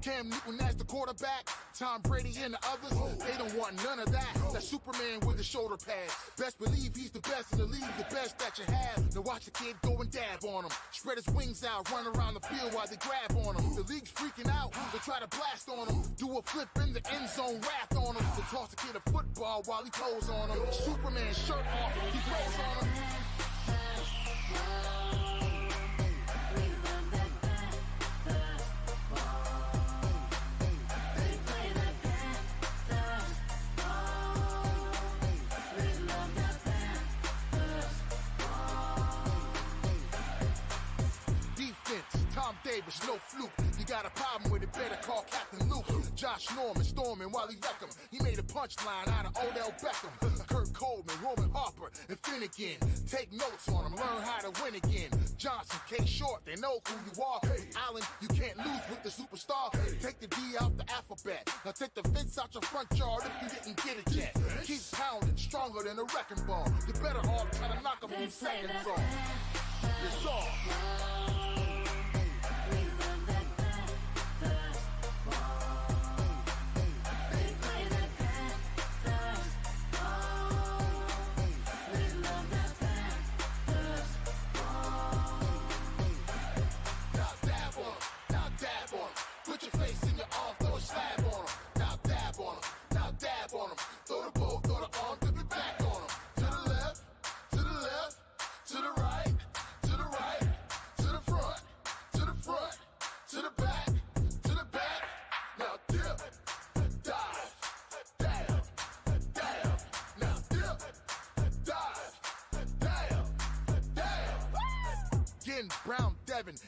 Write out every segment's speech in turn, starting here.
Cam Newton as the quarterback, Tom Brady and the others, they don't want none of that. That Superman with the shoulder pads. Best believe he's the best in the league, the best that you have. Now watch the kid go and dab on him. Spread his wings out, run around the field while they grab on him. The league's freaking out, they try to blast on him. Do a flip in the end zone, wrath on him. They toss the kid a football while he pose on him. Superman shirt off, he throws on him. Tom Davis, no fluke. You got a problem with it, better call Captain Luke. Josh Norman storming while he wreck him. He made a punchline out of Odell Beckham. Kurt Coleman, Roman Harper, and Finnegan. Take notes on him, learn how to win again. Johnson, K. Short, they know who you are. Allen, you can't lose with the superstar. Take the D out the alphabet. Now take the fence out your front yard if you didn't get it yet. Keep pounding, stronger than a wrecking ball. You better off trying to knock a few seconds off. It's off.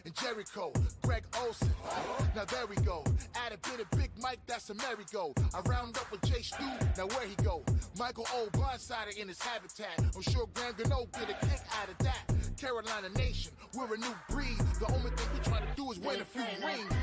And Jericho, Greg Olsen. Now there we go. Add a bit of Big Mike, that's a merry-go. I round up with Jay Stu, now where he go? Michael O. blindsided in his habitat. I'm sure Graham Gano get a kick out of that. Carolina Nation, we're a new breed. The only thing we try to do is win a few rings.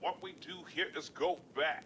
What we do here is go back.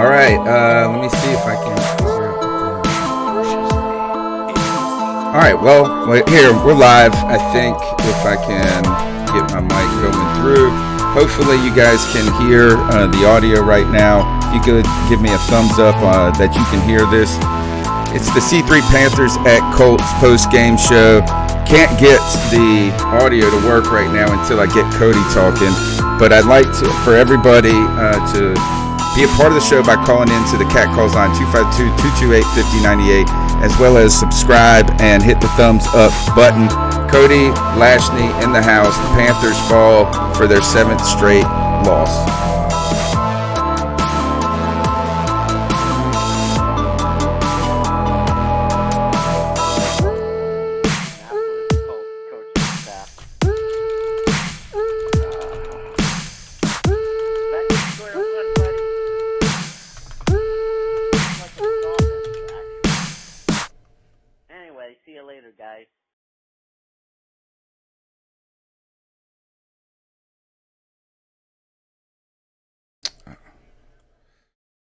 All right, let me see if I can figure out all right, well, here, we're live. I think if I can get my mic going through. Hopefully you guys can hear the audio right now. You could give me a thumbs up that you can hear this. It's the C3 Panthers at Colts post-game show. Can't get the audio to work right now until I get Cody talking. But I'd like for everybody to be a part of the show by calling into the Cat Calls line 252-228-5098, as well as subscribe and hit the thumbs up button. Cody Lashney in the house. The Panthers fall for their 7th straight loss.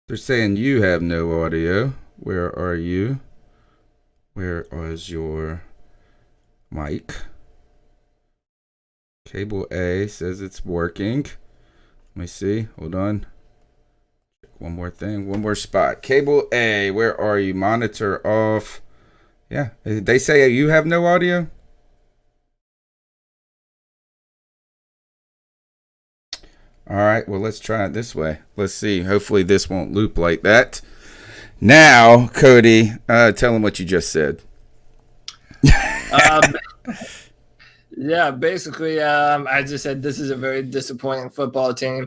They're saying you have no audio. Where are you? Where is your mic? Cable A says it's working. Let me see. Hold on. Check one more thing. One more spot. Cable A, where are you? Monitor off. Yeah. They say you have no audio? All right, well, let's try it this way. Let's see. Hopefully this won't loop like that. Now, Cody, tell them what you just said. Yeah, basically, I just said this is a very disappointing football team.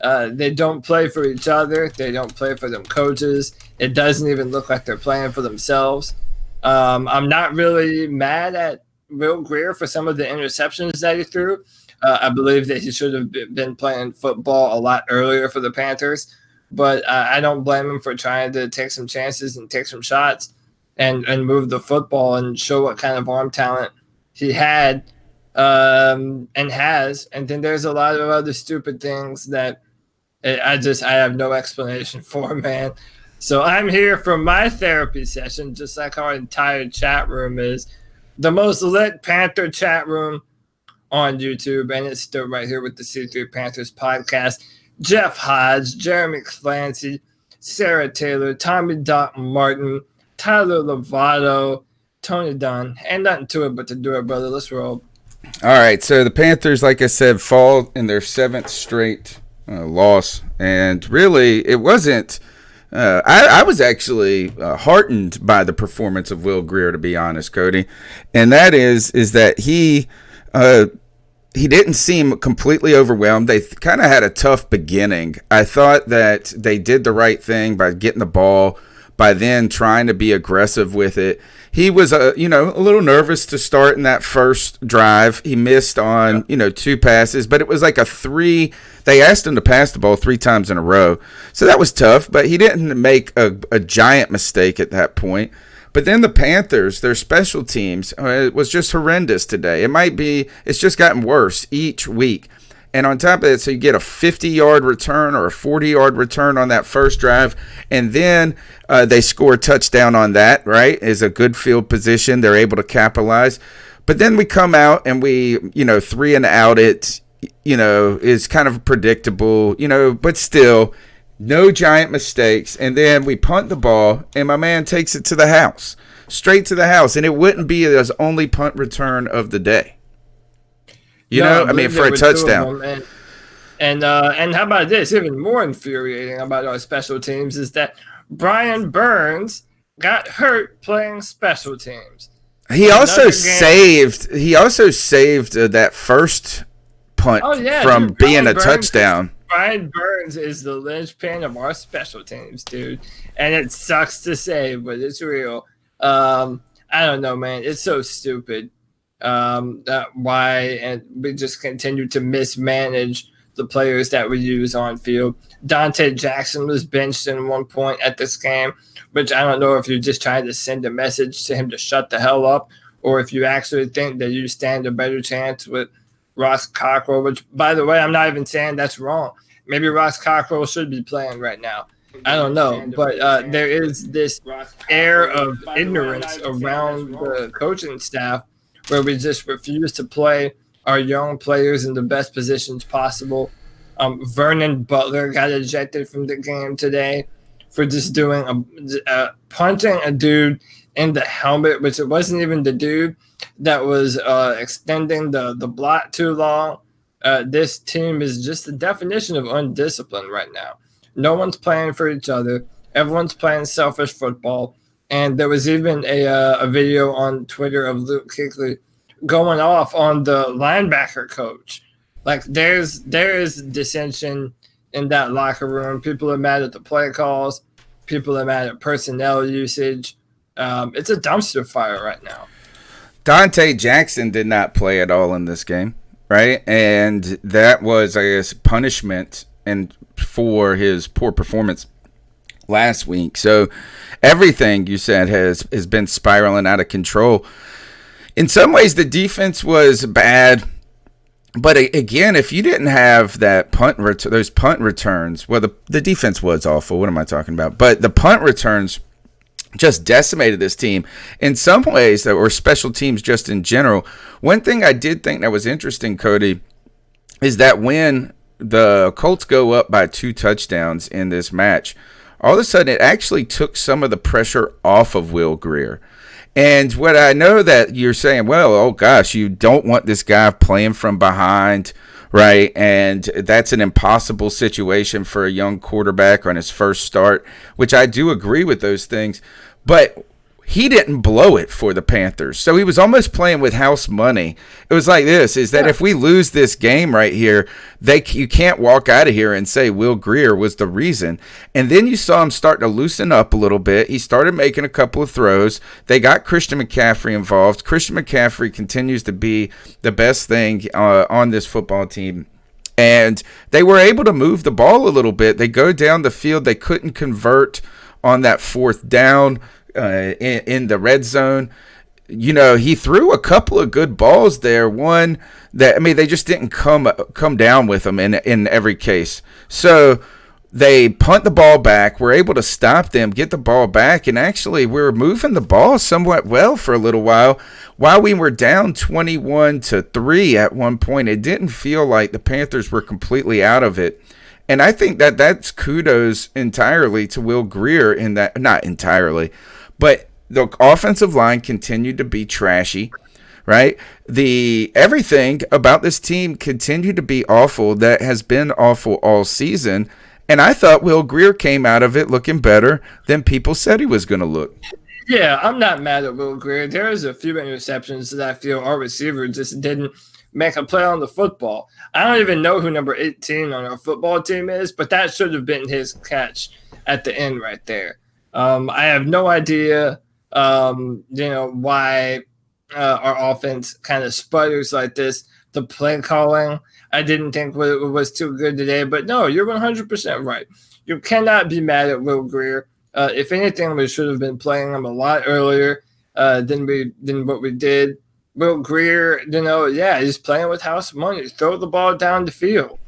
They don't play for each other. They don't play for them coaches. It doesn't even look like they're playing for themselves. I'm not really mad at Will Grier for some of the interceptions that he threw. I believe that he should have been playing football a lot earlier for the Panthers, but I don't blame him for trying to take some chances and take some shots and move the football and show what kind of arm talent he had and has. And then there's a lot of other stupid things that I have no explanation for, man. So I'm here for my therapy session, just like our entire chat room is. The most lit Panther chat room on YouTube, and it's still right here with the C3 Panthers podcast. Jeff Hodge, Jeremy Clancy, Sarah Taylor, Tommy Doc Martin, Tyler Lovato, Tony Dunn. Ain't nothing to it but to do it, brother. Let's roll. All right, so the Panthers, like I said, fall in their 7th straight loss, and really it wasn't I was actually heartened by the performance of Will Grier, to be honest, Cody, and that is that he didn't seem completely overwhelmed. They kind of had a tough beginning. I thought that they did the right thing by getting the ball, by then trying to be aggressive with it. He was a little nervous to start in that first drive. He missed on 2 passes, but it was like they asked him to pass the ball 3 times in a row. So that was tough, but he didn't make a giant mistake at that point. But then the Panthers, their special teams, it was just horrendous today. It's just gotten worse each week. And on top of that, so you get a 50-yard return or a 40-yard return on that first drive, and then they score a touchdown on that, right? Is a good field position. They're able to capitalize. But then we come out and we, 3 and out it, is kind of predictable, but still – no giant mistakes, and then we punt the ball, and my man takes it to the house, straight to the house, and it wouldn't be his only punt return of the day. For a touchdown. And how about this? Even more infuriating about our special teams is that Brian Burns got hurt playing special teams. He also saved that first punt from being a touchdown. Brian Burns is the linchpin of our special teams, dude. And it sucks to say, but it's real. I don't know, man. It's so stupid. Why? And we just continue to mismanage the players that we use on field. Dante Jackson was benched in one point at this game, which I don't know if you're just trying to send a message to him to shut the hell up, or if you actually think that you stand a better chance with Ross Cockrell, which, by the way, I'm not even saying that's wrong. Maybe Ross Cockrell should be playing right now. I don't know, but there is this air of ignorance around the coaching staff where we just refuse to play our young players in the best positions possible. Vernon Butler got ejected from the game today for just doing punching a dude in the helmet, which it wasn't even the dude that was extending the block too long. This team is just the definition of undisciplined right now. No one's playing for each other. Everyone's playing selfish football. And there was even a video on Twitter of Luke Kuechly going off on the linebacker coach. Like there is dissension in that locker room. People are mad at the play calls. People are mad at personnel usage. It's a dumpster fire right now. Dante Jackson did not play at all in this game, right? And that was, I guess, punishment and for his poor performance last week. So everything you said has been spiraling out of control. In some ways, the defense was bad. But again, if you didn't have that those punt returns, well, the defense was awful. What am I talking about? But the punt returns just decimated this team in some ways, that were special teams just in general. One thing I did think that was interesting, Cody, is that when the Colts go up by 2 touchdowns in this match, all of a sudden it actually took some of the pressure off of Will Grier. And what I know that you're saying, well, oh gosh, you don't want this guy playing from behind, right? And that's an impossible situation for a young quarterback on his first start, which I do agree with those things. But he didn't blow it for the Panthers. So he was almost playing with house money. It was like this, is that if we lose this game right here, you can't walk out of here and say Will Grier was the reason. And then you saw him start to loosen up a little bit. He started making a couple of throws. They got Christian McCaffrey involved. Christian McCaffrey continues to be the best thing on this football team. And they were able to move the ball a little bit. They go down the field. They couldn't convert on that 4th down. In the red zone. You know, he threw a couple of good balls there. One that, I mean, they just didn't come down with him in every case. So they punt the ball back. We're able to stop them, get the ball back, and actually we were moving the ball somewhat well for a little while. While we were down 21-3 at one point, it didn't feel like the Panthers were completely out of it. And I think that that's kudos entirely to Will Grier in that, not entirely, but the offensive line continued to be trashy, right? Everything about this team continued to be awful. That has been awful all season. And I thought Will Grier came out of it looking better than people said he was going to look. Yeah, I'm not mad at Will Grier. There is a few interceptions that I feel our receiver just didn't make a play on the football. I don't even know who number 18 on our football team is, but that should have been his catch at the end right there. I have no idea, why our offense kind of sputters like this. The play calling, I didn't think it was too good today, but no, you're 100% right. You cannot be mad at Will Grier. If anything, we should have been playing him a lot earlier than what we did. Will Grier, he's playing with house money. Throw the ball down the field.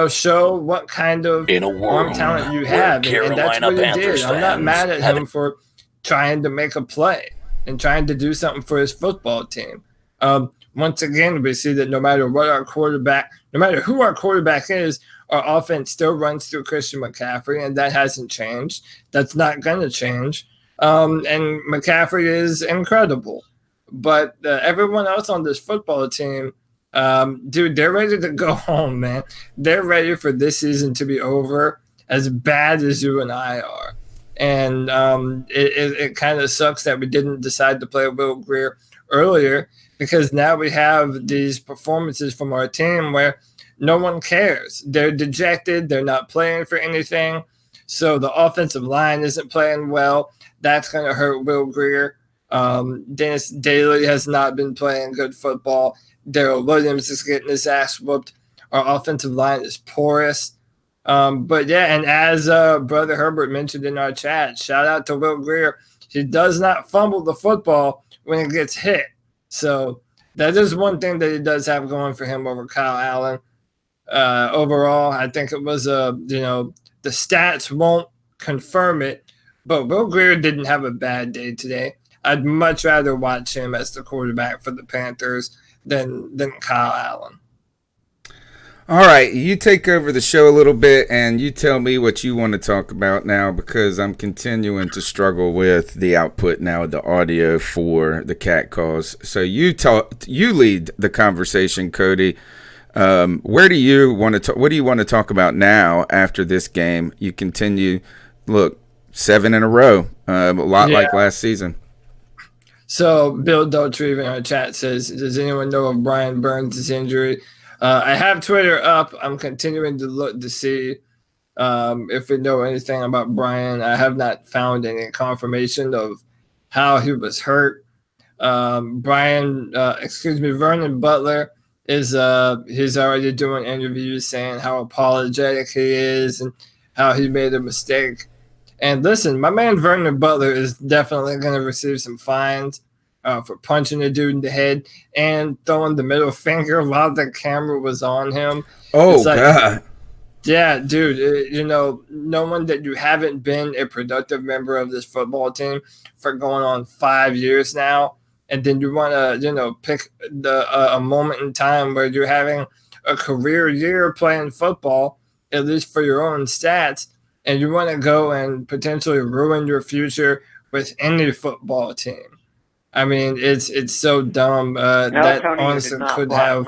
Show what kind of arm talent you have. And that's what he did. I'm not mad at him for trying to make a play and trying to do something for his football team. Once again, we see that no matter who our quarterback is, our offense still runs through Christian McCaffrey, and that hasn't changed. That's not going to change. And McCaffrey is incredible. But everyone else on this football team, they're ready to go home, man. They're ready for this season to be over, as bad as you and I are. And it kind of sucks that we didn't decide to play Will Grier earlier, because now we have these performances from our team where no one cares. They're dejected. They're not playing for anything. So the offensive line isn't playing well. That's going to hurt Will Grier. Dennis Daly has not been playing good football. Darrell Williams is getting his ass whooped. Our offensive line is porous. But yeah, and as Brother Herbert mentioned in our chat, shout out to Will Grier. He does not fumble the football when it gets hit. So that is one thing that he does have going for him over Kyle Allen. Overall, I think it was the stats won't confirm it, but Will Grier didn't have a bad day today. I'd much rather watch him as the quarterback for the Panthers than Kyle Allen. All right, you take over the show a little bit, and you tell me what you want to talk about now, because I'm continuing to struggle with the output now, the audio for the cat calls. So you lead the conversation, Cody. Where do you want to? What do you want to talk about now after this game? You continue. Look, 7 in a row, a lot like last season. So Bill Daltreve in our chat says, "Does anyone know of Brian Burns' injury?" I have Twitter up. I'm continuing to look to see if we know anything about Brian. I have not found any confirmation of how he was hurt. Vernon Butler is he's already doing interviews saying how apologetic he is and how he made a mistake. And listen, my man Vernon Butler is definitely going to receive some fines for punching a dude in the head and throwing the middle finger while the camera was on him. Oh, God. Yeah, dude, knowing that you haven't been a productive member of this football team for going on 5 years now, and then you want to, pick a moment in time where you're having a career year playing football, at least for your own stats, and you want to go and potentially ruin your future with any football team. I mean, it's so dumb that honestly could have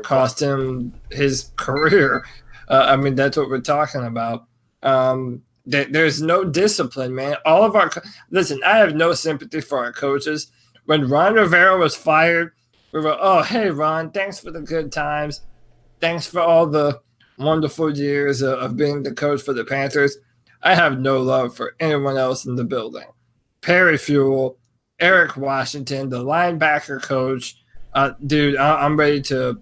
cost him his career. I mean, that's what we're talking about. There's no discipline, man. All of our listen, I have no sympathy for our coaches. When Ron Rivera was fired, we were, oh, hey, Ron, thanks for the good times. Thanks for all the wonderful years of being the coach for the Panthers. I have no love for anyone else in the building. Perry Fuel, Eric Washington, the linebacker coach. Dude, I'm ready to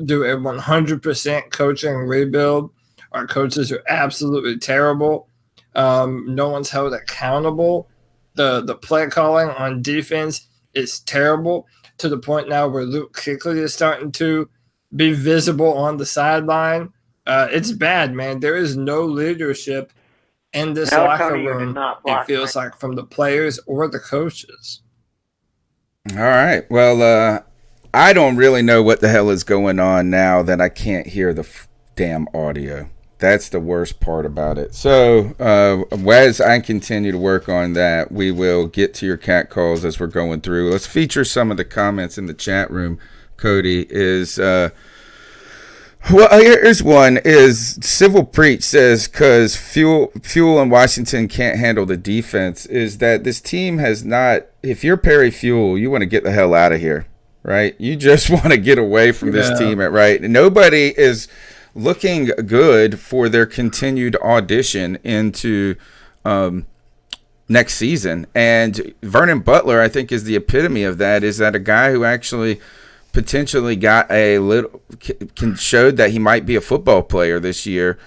do a 100% coaching rebuild. Our coaches are absolutely terrible. No one's held accountable. The play calling on defense is terrible, to the point now where Luke Kuechly is starting to be visible on the sideline. It's bad, man. There is no leadership in this locker room, it feels like, from the players or the coaches. All right. Well, I don't really know what the hell is going on now that I can't hear the damn audio. That's the worst part about it. So as I continue to work on that, we will get to your cat calls as we're going through. Let's feature some of the comments in the chat room, Cody. Here's one. Is Civil Preach says, because Fuel in Washington can't handle the defense, is that this team has not, if you're Perry Fuel, you want to get the hell out of here, right? You just want to get away from this team, right? Nobody is looking good for their continued audition into next season. And Vernon Butler, I think, is the epitome of that. Is that a guy who actually potentially got showed that he might be a football player this year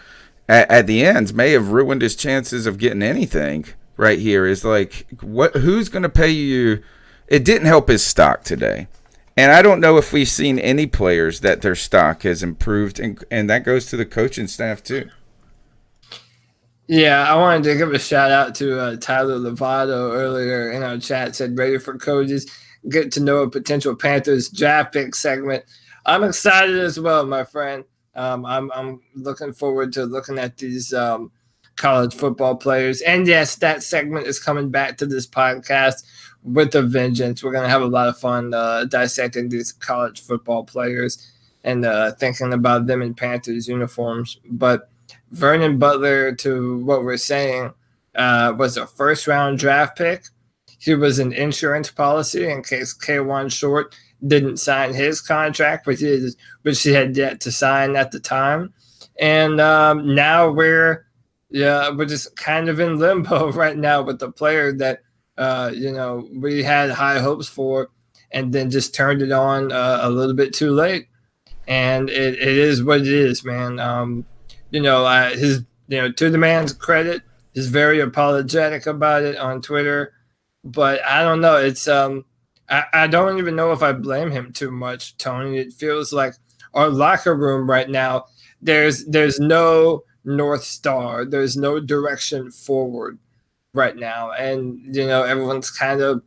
at the end, may have ruined his chances of getting anything right here. Is like, who's going to pay you? It didn't help his stock today. And I don't know if we've seen any players that their stock has improved, and that goes to the coaching staff too. Yeah, I wanted to give a shout out to Tyler Lovato earlier in our chat. Said, ready for coaches, get to know a potential Panthers draft pick segment. I'm excited as well, my friend. I'm looking forward to looking at these college football players. And yes, that segment is coming back to this podcast with a vengeance. We're going to have a lot of fun dissecting these college football players and thinking about them in Panthers uniforms. But Vernon Butler, to what we're saying, was a first-round draft pick. He was an insurance policy in case K1 Short didn't sign his contract, which he had yet to sign at the time. And now we're just kind of in limbo right now with the player that we had high hopes for, and then just turned it on a little bit too late. And it is what it is, man. To the man's credit, he's very apologetic about it on Twitter. But I don't know. It's I don't even know if I blame him too much, Tony. It feels like our locker room right now, there's no North Star. There's no direction forward right now. And, everyone's kind of,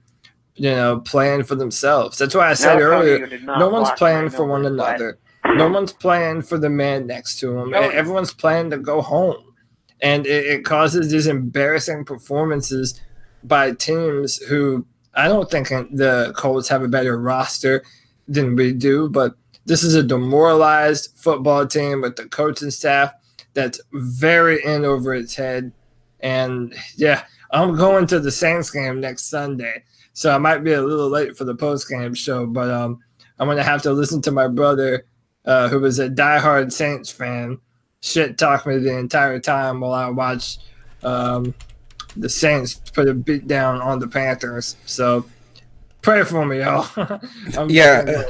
playing for themselves. That's why I said earlier, no one's playing for one another. No one's playing for the man next to him. Everyone's playing to go home. And it causes these embarrassing performances by teams who I don't think the Colts have a better roster than we do, but this is a demoralized football team with the coaching staff that's very in over its head. And, yeah, I'm going to the Saints game next Sunday, so I might be a little late for the post-game show, but I'm going to have to listen to my brother, who was a diehard Saints fan, shit-talk me the entire time while I watch the Saints put a beat down on the Panthers. So pray for me, y'all. Yeah.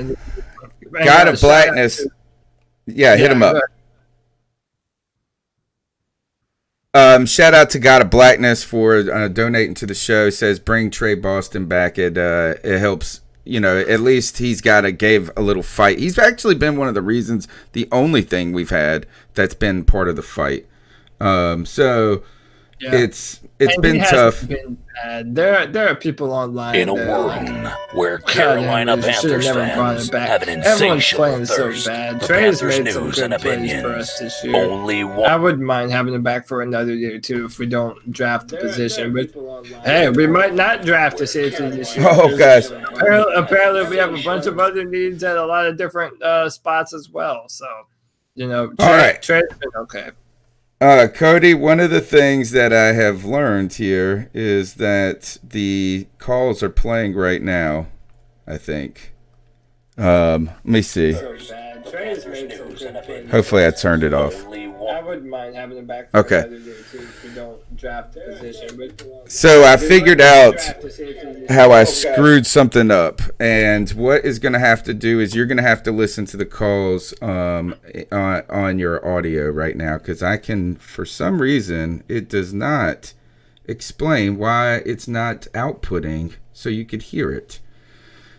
God of Blackness. Yeah, hit him up. Shout out to God of Blackness for donating to the show. Says bring Trey Boston back. It helps. At least gave a little fight. He's actually been one of the reasons, the only thing we've had that's been part of the fight. So it's been tough. There are people online in a world where Carolina Panthers fans have an insatiable thirst for Panthers news and opinions. I wouldn't mind having him back for another year too if we don't draft the position. But hey, we might not draft a safety this year. Oh gosh! Apparently, we have a bunch of other needs at a lot of different spots as well. So, all right, Trey's been okay. Cody, one of the things that I have learned here is that the calls are playing right now, I think. Let me see. Hopefully I turned it off. I wouldn't mind having him back for another year too if we don't draft the position. So I figured out how I screwed something up, and what is going to have to do is you're going to have to listen to the calls on your audio right now, because I can, for some reason, it does not explain why it's not outputting so you could hear it.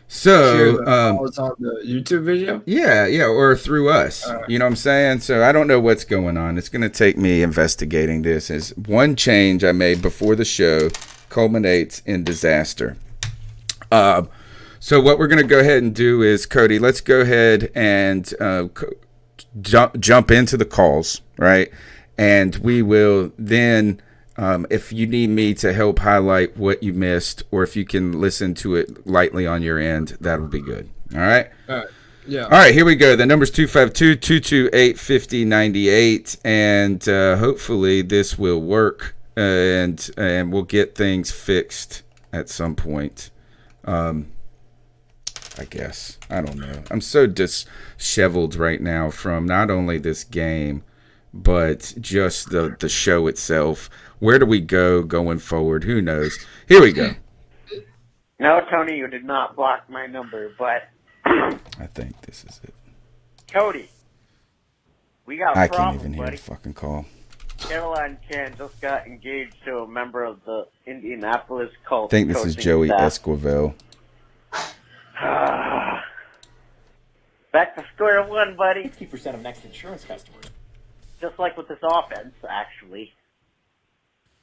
So it's on the YouTube video? Yeah, or through us. Right. You know what I'm saying? So I don't know what's going on. It's going to take me investigating this. As one change I made before the show culminates in disaster. So what we're going to go ahead and do is, Cody, let's go ahead and jump into the calls, right? And we will then, if you need me to help highlight what you missed, or if you can listen to it lightly on your end, that'll be good. All right? All right. Yeah. All right, here we go. The number's 252-228-5098, and hopefully this will work, and we'll get things fixed at some point. I guess. I don't know. I'm so disheveled right now from not only this game, but just the show itself. Where do we go going forward? Who knows? Here we go. No, Tony, you did not block my number, but I think this is it. Cody, we got I a problem, can't even hear buddy. the fucking call. Caroline Chan just got engaged to a member of the Indianapolis Colts. I think this is Joey Esquivel. Back to square one, buddy. 50% of next insurance customers. Just like with this offense, actually.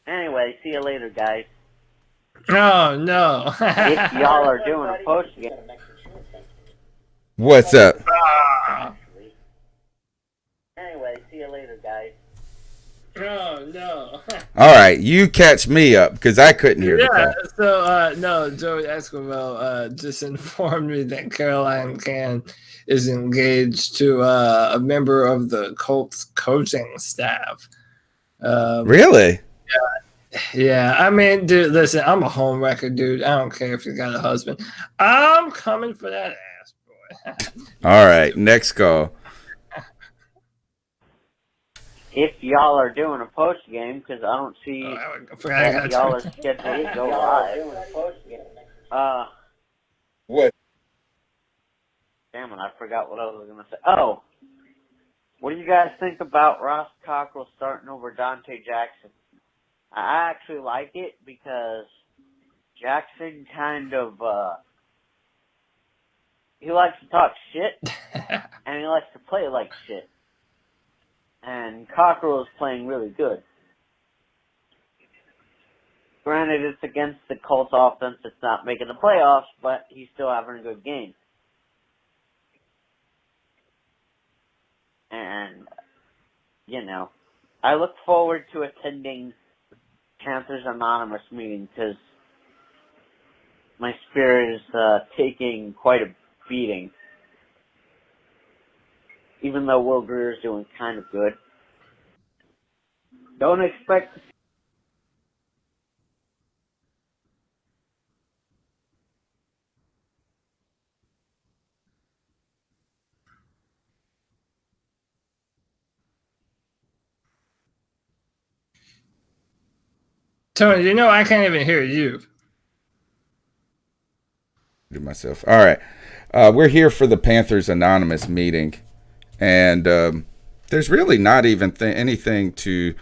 Anyway, see you later, guys. Oh, no. If y'all are doing a post game. What's up? Anyway, see you later, guys. Oh, no. All right, you catch me up, because I couldn't hear the call. So, no, Joey Esquivel just informed me that Caroline Can is engaged to a member of the Colts coaching staff. Really? Yeah, I mean, dude, listen, I'm a home wrecker, dude. I don't care if you got a husband. I'm coming for that ass, boy. All right, next call. If y'all are doing a post game, because I don't see that y'all are scheduled to go live. What? Damn it, I forgot what I was going to say. Oh, what do you guys think about Ross Cockrell starting over Dante Jackson? I actually like it because Jackson kind of, he likes to talk shit, and he likes to play like shit. And Cockrell is playing really good. Granted, it's against the Colts offense that's not making the playoffs, but he's still having a good game. And, I look forward to attending Panthers Anonymous meeting because my spirit is taking quite a beating. Even though Will Grier is doing kind of good. Don't expect to Tony, I can't even hear you. Myself. All right. We're here for the Panthers Anonymous meeting, and there's really not even anything too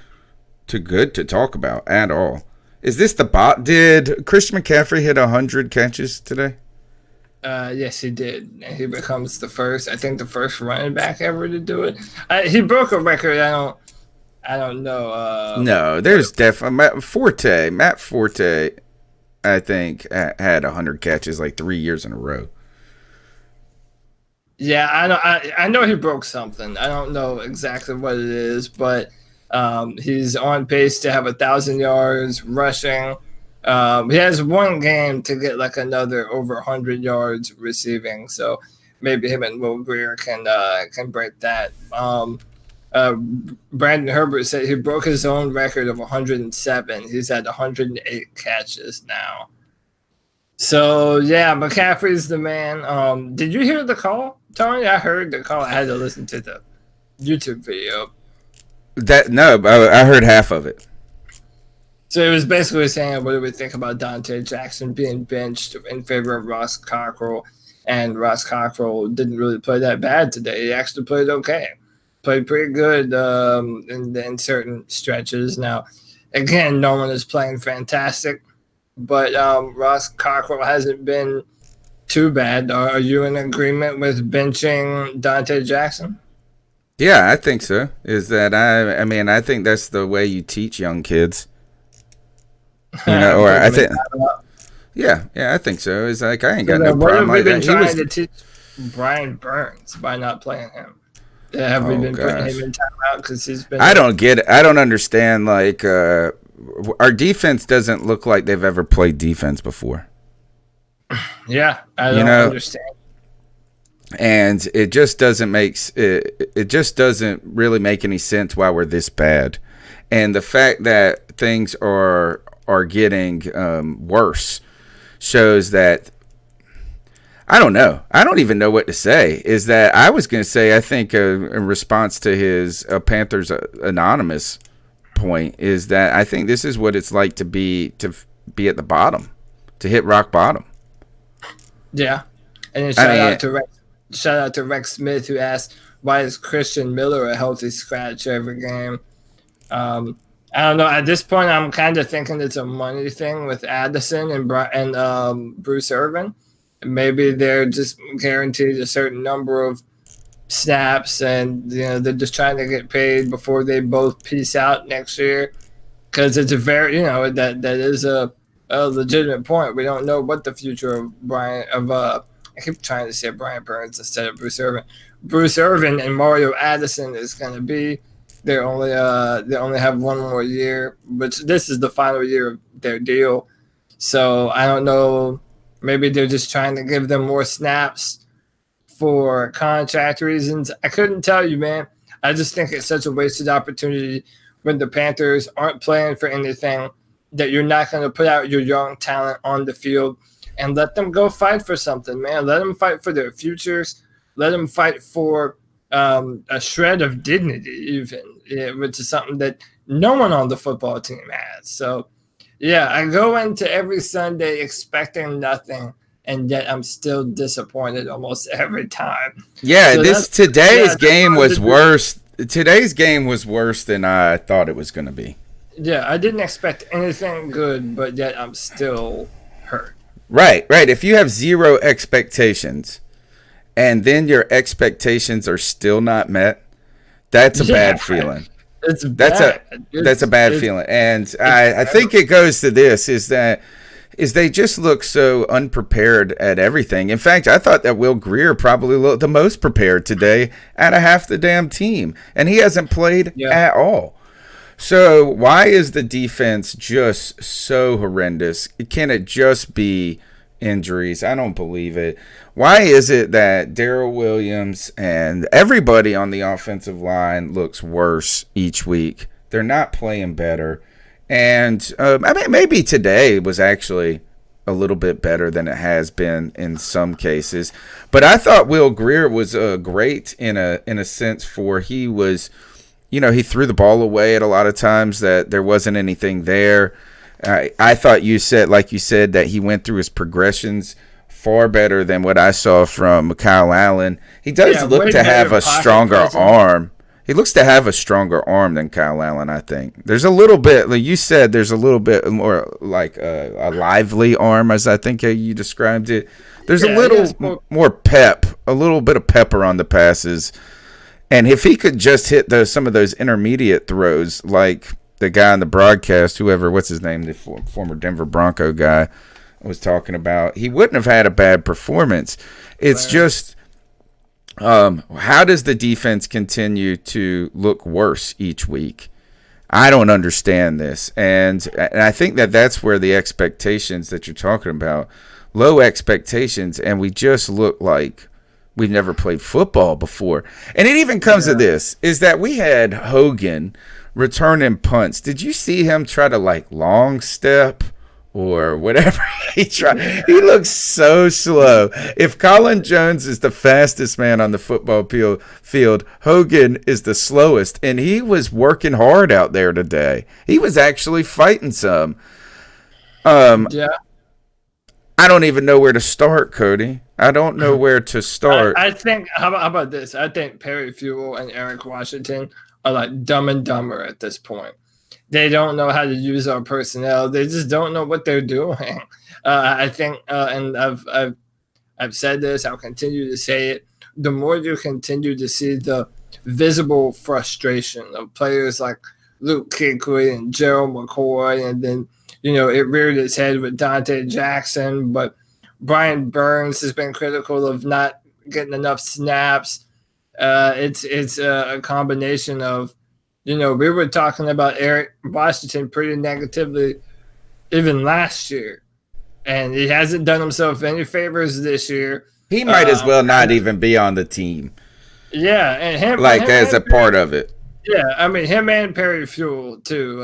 good to talk about at all. Is this the bot? Did Christian McCaffrey hit 100 catches today? Yes, he did. And he becomes the first running back ever to do it. He broke a record. I don't know. No, there's definitely Matt Forte, I think, had 100 catches like 3 years in a row. Yeah, I know he broke something. I don't know exactly what it is, but he's on pace to have 1,000 yards rushing. He has one game to get like another over 100 yards receiving. So maybe him and Will Grier can break that. Brandon Herbert said he broke his own record of 107. He's at 108 catches now. So, yeah, McCaffrey's the man. Did you hear the call, Tony? I heard the call. I had to listen to the YouTube video. I heard half of it. So it was basically saying, what do we think about Dante Jackson being benched in favor of Ross Cockrell? And Ross Cockrell didn't really play that bad today. He actually played okay. Played pretty good in certain stretches. Now, again, no one is playing fantastic, but Ross Cockrell hasn't been too bad. Are you in agreement with benching Dante Jackson? Yeah, I think so. I think that's the way you teach young kids. Or I think, I think so. It's like I ain't got no problem. What have we been trying to teach Brian Burns by not playing him? Have we been putting him in timeout because he's been? I don't get it. I don't understand. Like our defense doesn't look like they've ever played defense before. Yeah, I don't understand. And it just doesn't make it just doesn't really make any sense why we're this bad. And the fact that things are getting worse shows that. I don't know. I don't even know what to say. Is that I was going to say, I think in response to his Panthers Anonymous point, is that I think this is what it's like to be at the bottom, to hit rock bottom. Yeah. And then shout out to Rex Smith, who asked, why is Christian Miller a healthy scratch every game? I don't know. At this point, I'm kind of thinking it's a money thing with Addison and Bruce Irvin. Maybe they're just guaranteed a certain number of snaps, and they're just trying to get paid before they both peace out next year. Because it's a very that is a legitimate point. We don't know what the future of I keep trying to say Brian Burns instead of Bruce Irvin. Bruce Irvin and Mario Addison is going to be. They only have one more year, which this is the final year of their deal. So I don't know. Maybe they're just trying to give them more snaps for contract reasons. I couldn't tell you, man. I just think it's such a wasted opportunity when the Panthers aren't playing for anything, that you're not going to put out your young talent on the field and let them go fight for something, man. Let them fight for their futures. Let them fight for a shred of dignity, even, which is something that no one on the football team has. So, yeah, I go into every Sunday expecting nothing, and yet I'm still disappointed almost every time. Yeah, so today's game was worse. Today's game was worse than I thought it was going to be. Yeah, I didn't expect anything good, but yet I'm still hurt. Right. If you have zero expectations, and then your expectations are still not met, That's a bad feeling. It's bad. That's a bad feeling. And I think it goes to this is they just look so unprepared at everything. In fact, I thought that Will Grier probably looked the most prepared today out of half the damn team. And he hasn't played at all. So why is the defense just so horrendous? Can it just be injuries? I don't believe it. Why is it that Darrell Williams and everybody on the offensive line looks worse each week? They're not playing better. And I mean, maybe today was actually a little bit better than it has been in some cases. But I thought Will Grier was great in a sense for he was, he threw the ball away at a lot of times that there wasn't anything there. I thought you said that he went through his progressions far better than what I saw from Kyle Allen. He does look to have a stronger arm. He looks to have a stronger arm than Kyle Allen, I think. There's a little bit, like you said, there's a little bit more like a lively arm, as I think you described it. There's a little more pep, a little bit of pepper on the passes. And if he could just hit some of those intermediate throws, like the guy on the broadcast, what's his name, the former Denver Bronco guy was talking about, he wouldn't have had a bad performance. It's just how does the defense continue to look worse each week? I don't understand this. And I think that's where the expectations that you're talking about, low expectations, and we just look like we've never played football before. And it even comes to this, is that we had Hogan returning punts. Did you see him try to long step or whatever he tried? He looks so slow. If Colin Jones is the fastest man on the football field, Hogan is the slowest. And he was working hard out there today. He was actually fighting some. I don't even know where to start, Cody. I don't know where to start. I think, how about this? I think Perry Fewell and Eric Washington are like Dumb and Dumber at this point. They don't know how to use our personnel. They just don't know what they're doing. I think, and I've said this, I'll continue to say it. The more you continue to see the visible frustration of players like Luke Kuechly and Gerald McCoy, and then it reared its head with Dante Jackson, but Brian Burns has been critical of not getting enough snaps. It's a combination of, we were talking about Eric Washington pretty negatively even last year, and he hasn't done himself any favors this year. He might as well not even be on the team. Yeah, and him as a part of it. Yeah, I mean, him and Perry Fewell too.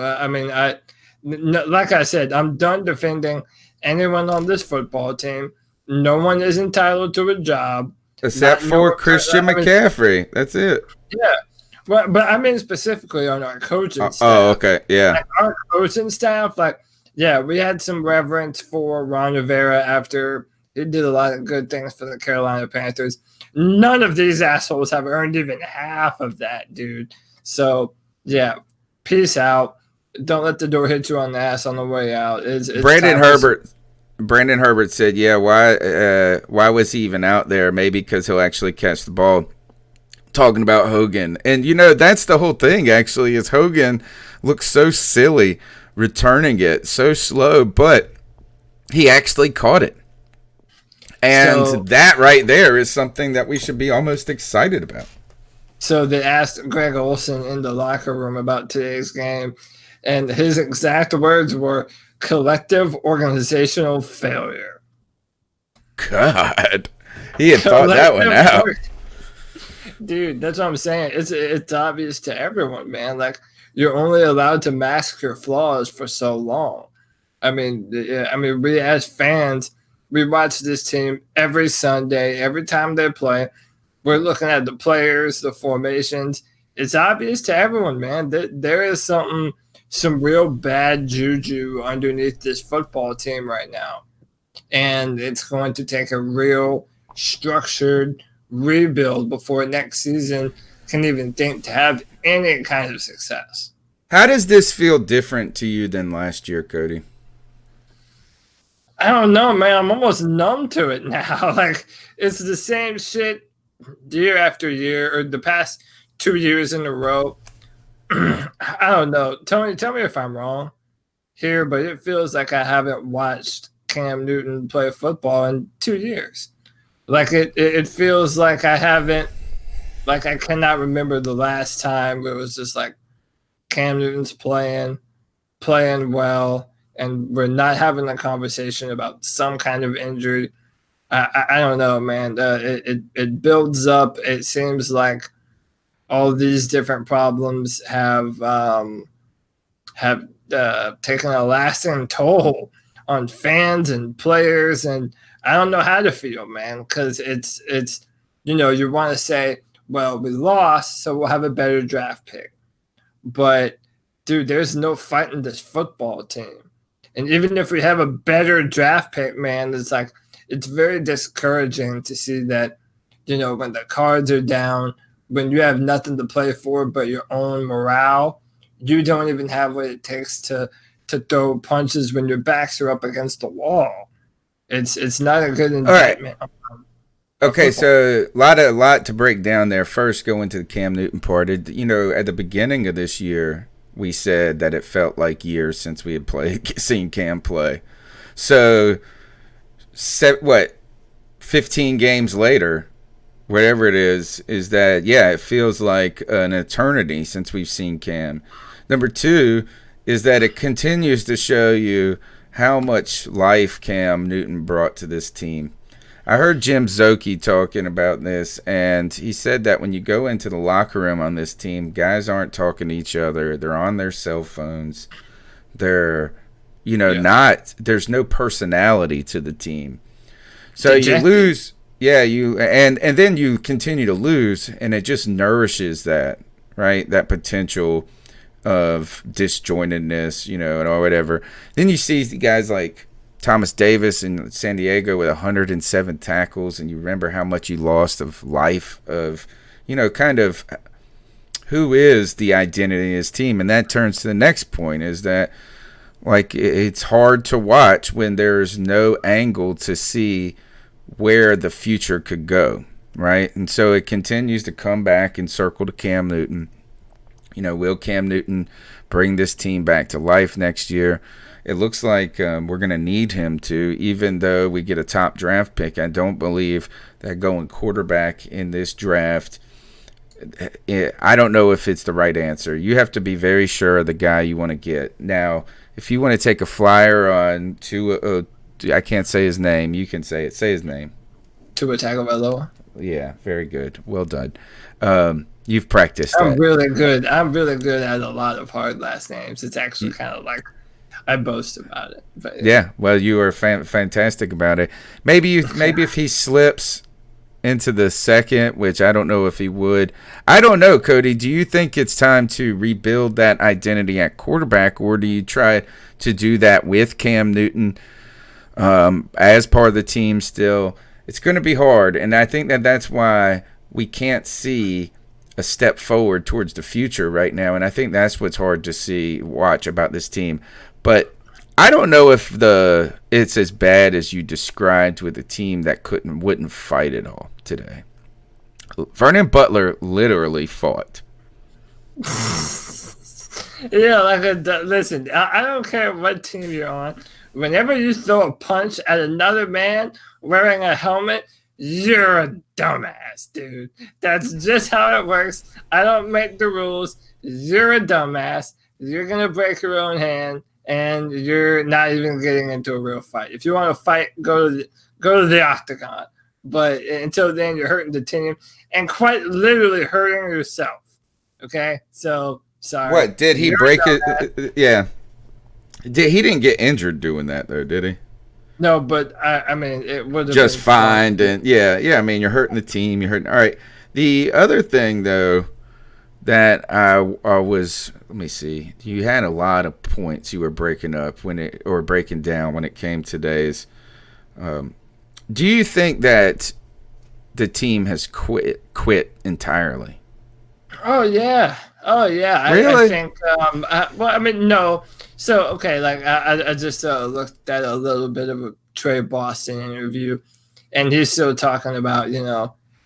Like I said, I'm done defending anyone on this football team. No one is entitled to a job. Except for Christian McCaffrey. That's it. Yeah. But I mean specifically on our coaching staff. Oh, okay. Yeah. Our coaching staff, we had some reverence for Ron Rivera after he did a lot of good things for the Carolina Panthers. None of these assholes have earned even half of that, dude. So, yeah, peace out. Don't let the door hit you on the ass on the way out. Brandon Herbert said, why was he even out there? Maybe because he'll actually catch the ball. Talking about Hogan. And, that's the whole thing, actually, is Hogan looks so silly returning it, so slow, but he actually caught it. And that right there is something that we should be almost excited about. So they asked Greg Olsen in the locker room about today's game, and his exact words were collective organizational failure. God, he had thought that one out. Dude, that's what I'm saying. It's obvious to everyone, man. You're only allowed to mask your flaws for so long. I mean, we as fans, we watch this team every Sunday, every time they play. We're looking at the players, the formations. It's obvious to everyone, man, that there is some real bad juju underneath this football team right now. And it's going to take a real structured rebuild before next season can even think to have any kind of success. How does this feel different to you than last year, Cody? I don't know, man. I'm almost numb to it now. It's the same shit year after year, or the past 2 years in a row. I don't know. Tell me if I'm wrong here, but it feels like I haven't watched Cam Newton play football in 2 years. Like it feels like I haven't, like I cannot remember the last time where it was just like Cam Newton's playing well, and we're not having a conversation about some kind of injury. I don't know, man. It builds up. It seems like all these different problems have taken a lasting toll on fans and players, and I don't know how to feel, man, because it's you want to say, well, we lost, so we'll have a better draft pick, but dude, there's no fight in this football team, and even if we have a better draft pick, man, it's very discouraging to see that, when the cards are down, when you have nothing to play for but your own morale, you don't even have what it takes to throw punches when your backs are up against the wall. It's not a good indictment. All right. Okay, so a lot to break down there. First, go into the Cam Newton part. At the beginning of this year, we said that it felt like years since we had seen Cam play. So, 15 games later, whatever it is that, yeah, it feels like an eternity since we've seen Cam. Number two is that it continues to show you how much life Cam Newton brought to this team. I heard Jim Zoki talking about this, and he said that when you go into the locker room on this team, guys aren't talking to each other. They're on their cell phones. They're, there's no personality to the team. So you lose, and then you continue to lose, and it just nourishes that, right? That potential of disjointedness, or whatever. Then you see guys like Thomas Davis in San Diego with 107 tackles, and you remember how much you lost of life, of, kind of who is the identity of his team. And that turns to the next point, is that, like, it's hard to watch when there's no angle to see where the future could go, right? And so it continues to come back and circle to Cam Newton. Will Cam Newton bring this team back to life next year? It looks like we're going to need him to, even though we get a top draft pick. I don't believe that going quarterback in this draft, I don't know if it's the right answer. You have to be very sure of the guy you want to get. Now, if you want to take a flyer on I can't say his name. You can say it. Say his name. Tua Tagovailoa. Yeah, very good. Well done. You've practiced. I'm really good. I'm really good at a lot of hard last names. It's actually kind of like I boast about it. But yeah, well, you are fantastic about it. Maybe if he slips into the second, which I don't know if he would. I don't know, Cody. Do you think it's time to rebuild that identity at quarterback, or do you try to do that with Cam Newton as part of the team still? It's going to be hard, and I think that's why we can't see a step forward towards the future right now, and I think that's what's hard to watch about this team. But I don't know if it's as bad as you described with a team that wouldn't fight at all today. Vernon Butler literally fought. Yeah, listen, I don't care what team you're on. Whenever you throw a punch at another man wearing a helmet, you're a dumbass, dude. That's just how it works. I don't make the rules. You're a dumbass. You're going to break your own hand, and you're not even getting into a real fight. If you want to fight, go to the octagon. But until then, you're hurting the team and quite literally hurting yourself. Okay? So, sorry. What? Did he break it? Yeah. He didn't get injured doing that, though, did he? No, but I mean, it would have just fined, and yeah. I mean, you're hurting the team. You're hurting. All right. The other thing, though, that I was, let me see. You had a lot of points you were breaking down when it came to days. Do you think that the team has quit entirely? Oh yeah. Really? I think. No. So okay, I just looked at a little bit of a Trey Boston interview, and he's still talking about,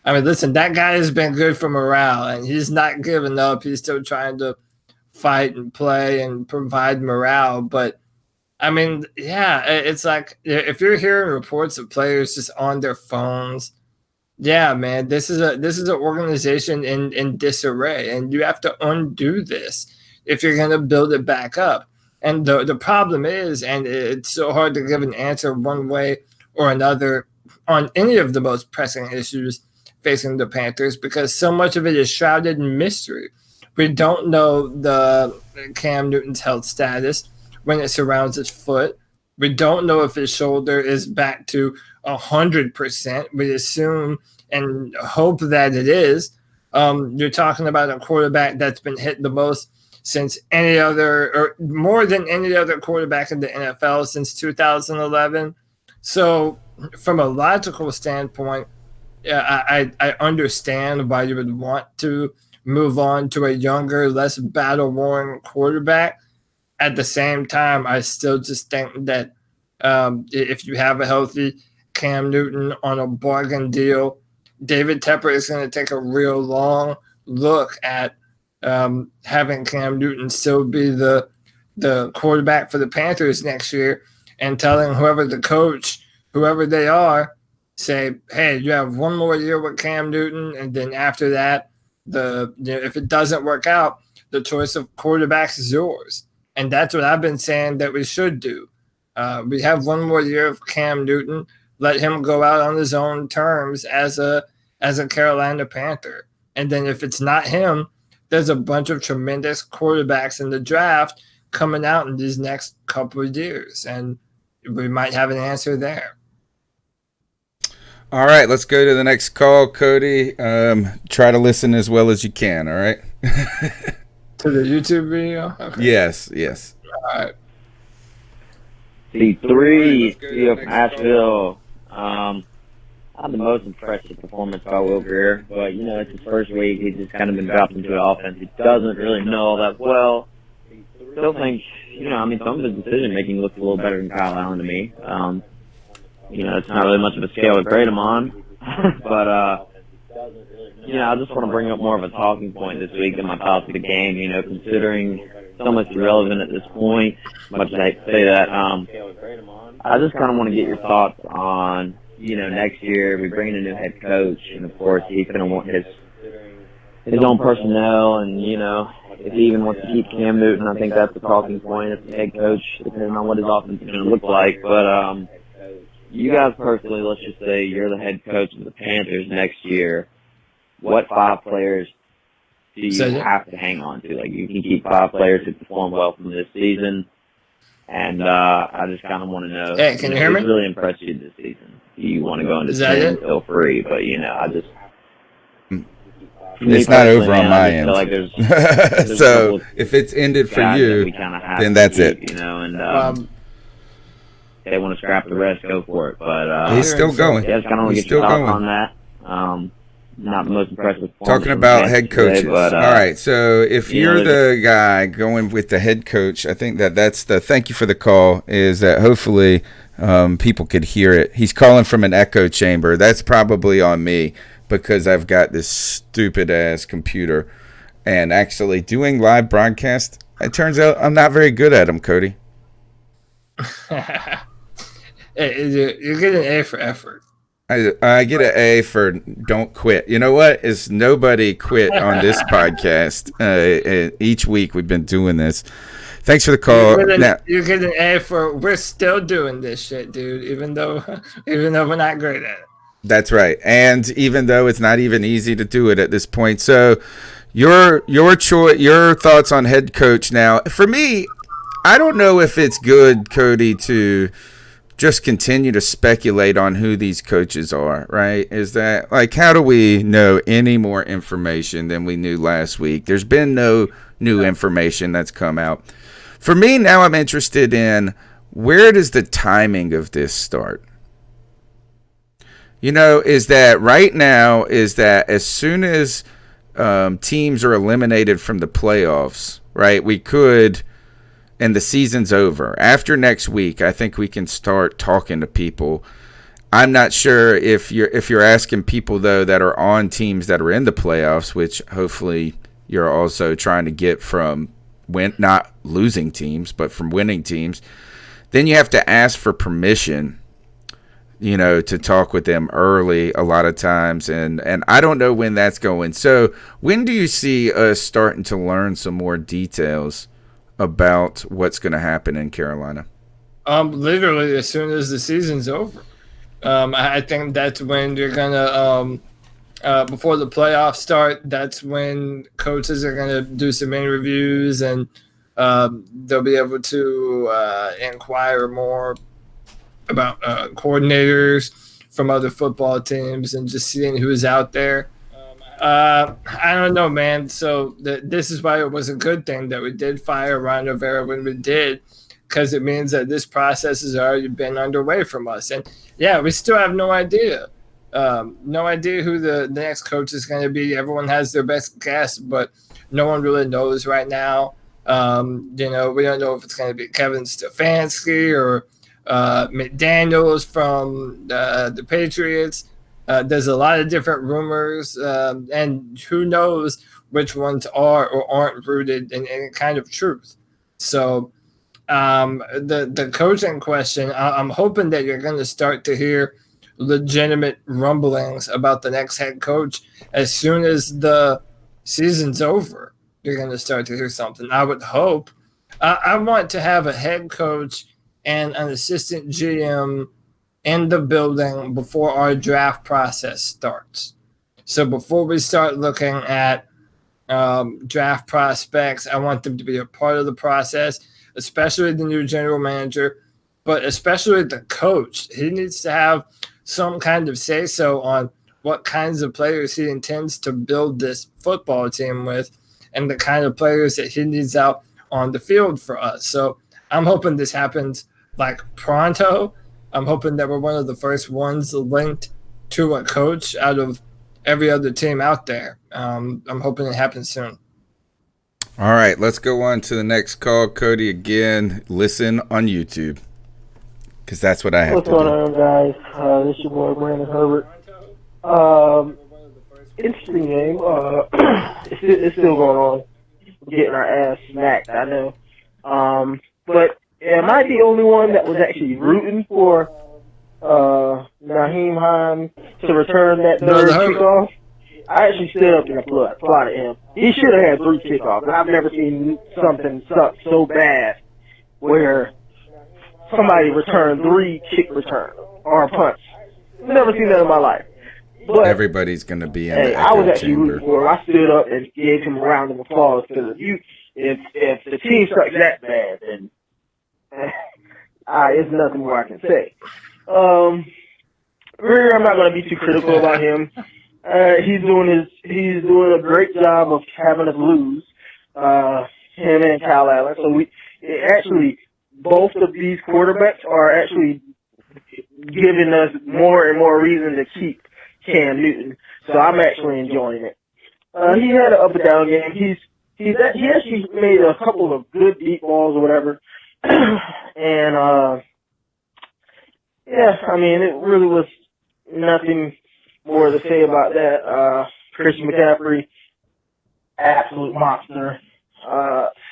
I mean, listen, that guy has been good for morale, and he's not giving up. He's still trying to fight and play and provide morale. But, I mean, yeah, it's like if you're hearing reports of players just on their phones, yeah, man, this is an organization in disarray, and you have to undo this if you're going to build it back up. And the problem is, and it's so hard to give an answer one way or another on any of the most pressing issues facing the Panthers, because so much of it is shrouded in mystery. We don't know the Cam Newton's health status when it surrounds his foot. We don't know if his shoulder is back to 100%. We assume and hope that it is. You're talking about a quarterback that's been hit the most since any other, or more than any other quarterback in the NFL since 2011. So from a logical standpoint, I understand why you would want to move on to a younger, less battle-worn quarterback. At the same time, I still just think that if you have a healthy Cam Newton on a bargain deal, David Tepper is going to take a real long look at having Cam Newton still be the quarterback for the Panthers next year, and telling whoever the coach, whoever they are, say, hey, you have one more year with Cam Newton, and then after that, if it doesn't work out, the choice of quarterbacks is yours. And that's what I've been saying that we should do. We have one more year of Cam Newton. Let him go out on his own terms as a Carolina Panther. And then if it's not him, there's a bunch of tremendous quarterbacks in the draft coming out in these next couple of years, and we might have an answer there. All right, let's go to the next call, Cody. Try to listen as well as you can, all right? To the YouTube video? Okay. Yes. All right. C3 of Asheville. Not the most impressive performance by Will Grier, but, it's his first week. He's just kind of been dropped into an offense he doesn't really know all that well. Still think, some of his decision-making looks a little better than Kyle Allen to me. It's not really much of a scale to grade him on, but, I just want to bring up more of a talking point this week than my thoughts of the game, considering so much irrelevant at this point, much as I hate to say that. I just kind of want to get your thoughts on, next year we bring in a new head coach, and of course he's going to want his own personnel, and, if he even wants to keep Cam Newton, I think that's the talking point as the head coach, depending on what his offense is going to look like. But, you guys personally, let's just say you're the head coach of the Panthers next year. What 5 players do you have to hang on to? Like, you can keep 5 players who perform well from this season. And I just kind of want to know. Hey, can you hear me? What's really impressed you this season? Do you want to go into 10? Feel free. But, I just. It's not over on my end. Like there's so if it's ended for you, then that's it. They want to scrap the rest, go for it. But he's still going. Yeah, just kind of want to get your thoughts on that. Not the most impressive. Talking about head coaches. Today, but, all right, so if you're the guy going with the head coach, I think that's the thank you for the call, is that hopefully people could hear it. He's calling from an echo chamber. That's probably on me because I've got this stupid-ass computer. And actually doing live broadcast, it turns out I'm not very good at them, Cody. You get an A for effort. I get an A for don't quit. You know what? Is nobody quit on this podcast. Each week we've been doing this. Thanks for the call. You get an A for we're still doing this shit, dude, even though we're not great at it. That's right. And even though it's not even easy to do it at this point. So your choice, your thoughts on head coach now. For me, I don't know if it's good, Cody, to just continue to speculate on who these coaches are, right? Is that, like, how do we know any more information than we knew last week? There's been no new information that's come out. For me, now I'm interested in where does the timing of this start? Is that right now, is that as soon as teams are eliminated from the playoffs, right, we could, and the season's over. After next week, I think we can start talking to people. I'm not sure if you're asking people though that are on teams that are in the playoffs, which hopefully you're also trying to get from not losing teams, but from winning teams. Then you have to ask for permission, to talk with them early a lot of times, and I don't know when that's going. So when do you see us starting to learn some more details about what's going to happen in Carolina? Literally as soon as the season's over. I think that's when you're gonna before the playoffs start. That's when coaches are gonna do some interviews, and they'll be able to inquire more about coordinators from other football teams and just seeing who's out there. I don't know, man. So this is why it was a good thing that we did fire Ron Rivera when we did, because it means that this process has already been underway from us. And yeah, we still have no idea. No idea who the next coach is going to be. Everyone has their best guess, but no one really knows right now. We don't know if it's going to be Kevin Stefanski or McDaniels from the Patriots. There's a lot of different rumors, and who knows which ones are or aren't rooted in any kind of truth. So the coaching question, I'm hoping that you're going to start to hear legitimate rumblings about the next head coach as soon as the season's over. You're going to start to hear something. I would hope. I want to have a head coach and an assistant GM in the building before our draft process starts. So before we start looking at draft prospects, I want them to be a part of the process, especially the new general manager, but especially the coach. He needs to have some kind of say-so on what kinds of players he intends to build this football team with and the kind of players that he needs out on the field for us. So I'm hoping this happens like pronto. I'm hoping that we're one of the first ones linked to a coach out of every other team out there. I'm hoping it happens soon. All right, let's go on to the next call. Cody, again, listen on YouTube, because that's what I have to do. What's going on, guys? This is your boy, Brandon Herbert. Interesting game. It's still going on. We're getting our ass smacked, I know. But am I the only one that was actually rooting for Naheem Hines to return that third kickoff? I actually stood up and applauded him. He should have had 3 kickoffs. I've never seen something suck so bad where somebody returned 3 kick returns or punts. Never seen that in my life. But everybody's going to be in the I was echo actually chamber. rooting for him. I stood up and gave him a round of applause, because if the team sucks that bad, then it's nothing more I can say. Grier, I'm not going to be too critical about him. He's doing a great job of having us lose. Him and Kyle Allen. So both of these quarterbacks are actually giving us more and more reason to keep Cam Newton. So I'm actually enjoying it. He had an up and down game. He actually made a couple of good deep balls or whatever. And it really was nothing more to say about that. Christian McCaffrey, absolute monster.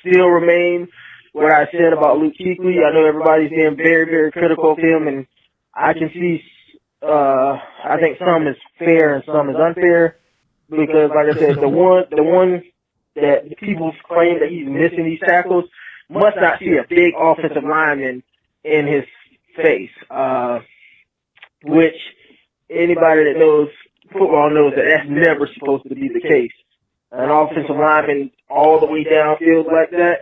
Still remain what I said about Luke Kuechly. I know everybody's being very, very critical of him, and I can see, I think some is fair and some is unfair, because, like I said, the one that people claim that he's missing these tackles must not see a big offensive lineman in his face, which anybody that knows football knows that that's never supposed to be the case. An offensive lineman all the way downfield like that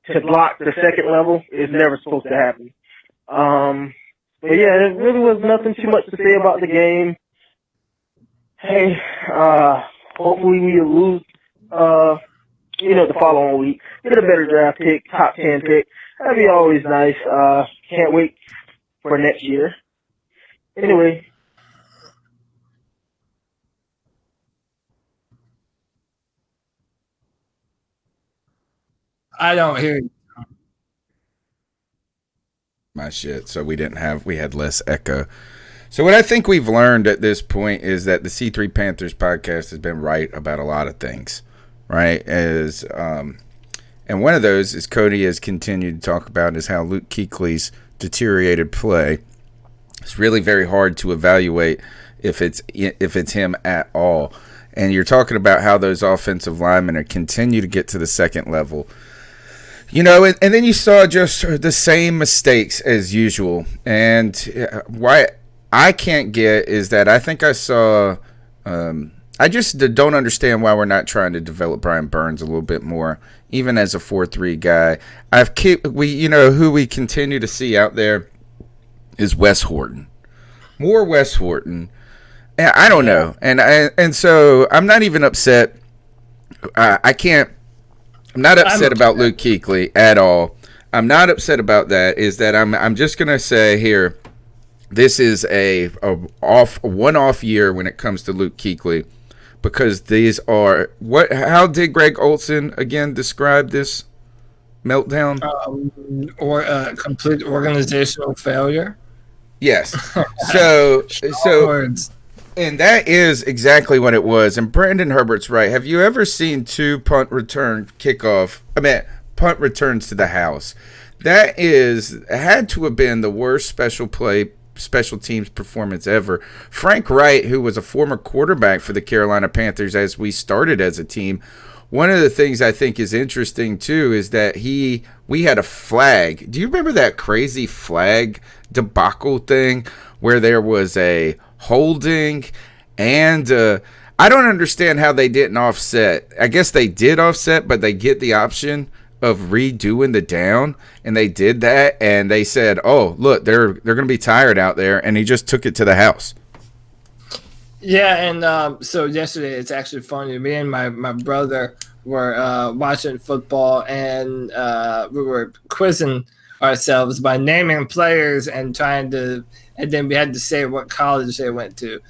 to block the second level is never supposed to happen. But yeah, there really was nothing too much to say about the game. Hey, hopefully we lose, the following week. Get a better draft pick, top 10 pick. That'd be always nice. Can't wait for next year. Anyway. I don't hear you. My shit. So we had less echo. So what I think we've learned at this point is that the C3 Panthers podcast has been right about a lot of things, right? And one of those is Cody has continued to talk about is how Luke Kuechly's deteriorated play. It's really very hard to evaluate if it's him at all. And you're talking about how those offensive linemen are continue to get to the second level. You know, and then you saw just the same mistakes as usual. And why I can't get is that I think I saw I just don't understand why we're not trying to develop Brian Burns a little bit more, even as a 4-3 guy. Who we continue to see out there is Wes Horton. More Wes Horton. I don't know. And so I'm not even upset. I'm not upset about Luke Kuechly at all. I'm not upset about that. Is that I'm just going to say here, this is a one-off year when it comes to Luke Kuechly, because these are how did Greg Olson again describe this meltdown? Or complete organizational failure. Yes. So and that is exactly what it was. And Brandon Herbert's right. Have you ever seen two punt returns to the house? That had to have been the worst special teams performance ever. Frank Wright, who was a former quarterback for the Carolina Panthers as we started as a team, one of the things I think is interesting too is that we had a flag. Do you remember that crazy flag debacle thing where there was a holding and I don't understand how they didn't offset. I guess they did offset, but they get the option of redoing the down, and they did that, and they said, oh, look, they're going to be tired out there, and he just took it to the house. Yeah, and so yesterday, it's actually funny. Me and my brother were watching football, and we were quizzing ourselves by naming players and then we had to say what college they went to.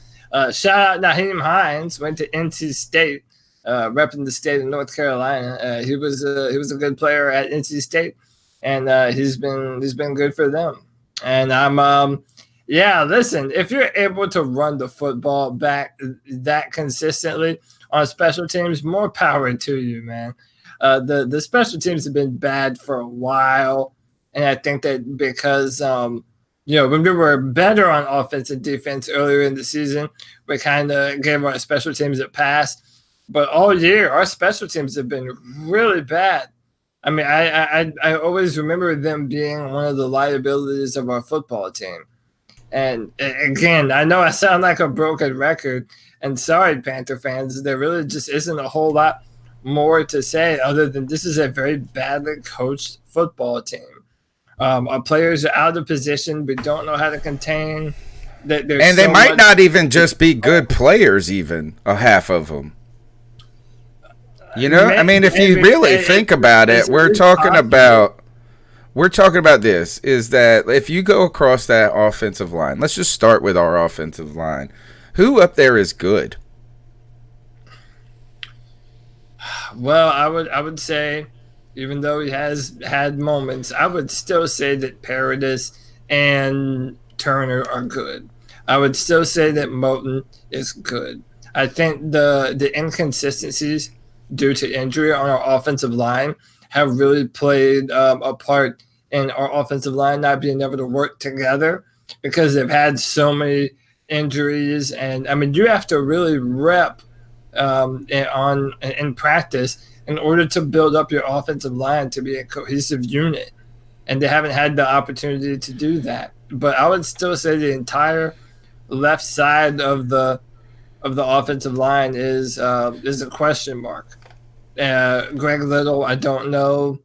Shout out Naheem Hines, went to NC State, repping the state of North Carolina. He was a good player at NC State, and he's been good for them. And I'm listen, if you're able to run the football back that consistently on special teams, more power to you, man. The special teams have been bad for a while, and I think that because when we were better on offense and defense earlier in the season, we kind of gave our special teams a pass. But all year, our special teams have been really bad. I mean, I always remember them being one of the liabilities of our football team. And again, I know I sound like a broken record. And sorry, Panther fans, there really just isn't a whole lot more to say other than this is a very badly coached football team. Our players are out of position. We don't know how to contain. And they might not even just be good players, even a half of them. I mean, if you really think about it, we're talking about this, is that if you go across that offensive line, let's just start with our offensive line. Who up there is good? Well, I would say, even though he has had moments, I would still say that Paradis and Turner are good. I would still say that Moton is good. I think the inconsistencies due to injury on our offensive line have really played a part in our offensive line not being able to work together because they've had so many injuries. And, I mean, you have to really rep in practice in order to build up your offensive line to be a cohesive unit. And they haven't had the opportunity to do that. But I would still say the entire left side of the offensive line is a question mark. Greg Little, I don't know.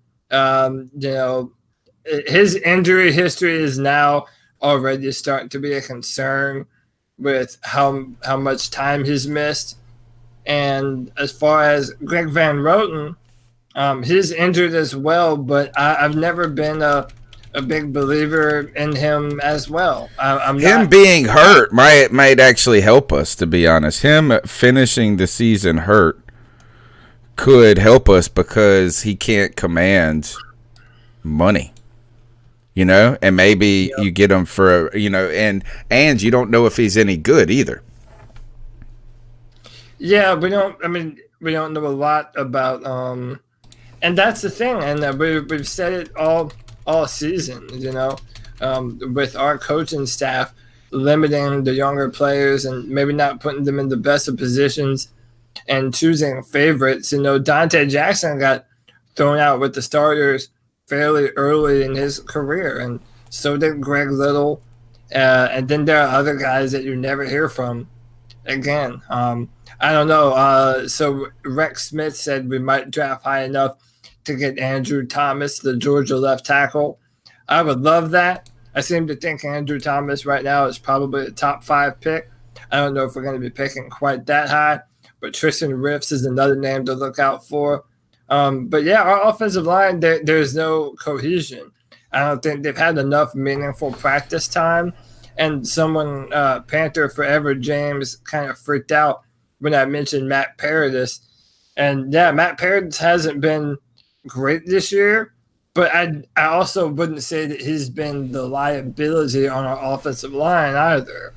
His injury history is now already starting to be a concern with how much time he's missed. And as far as Greg Van Roten, he's injured as well, but I've never been a big believer in him as well. Him being hurt might actually help us, to be honest. Him finishing the season hurt could help us because he can't command money. and maybe you get him for, and you don't know if he's any good either. Yeah, we don't know a lot about, and that's the thing, and we've said it all season, with our coaching staff limiting the younger players and maybe not putting them in the best of positions and choosing favorites. Dante Jackson got thrown out with the starters fairly early in his career, and so did Greg Little. And then there are other guys that you never hear from again. I don't know. So Rex Smith said we might draft high enough to get Andrew Thomas, the Georgia left tackle. I would love that. I seem to think Andrew Thomas right now is probably a top 5 pick. I don't know if we're going to be picking quite that high, but Tristan Riffs is another name to look out for. But yeah, our offensive line, there's no cohesion. I don't think they've had enough meaningful practice time. And someone, Panther Forever James, kind of freaked out when I mentioned Matt Paradis. And yeah, Matt Paradis hasn't been great this year, but I also wouldn't say that he's been the liability on our offensive line either.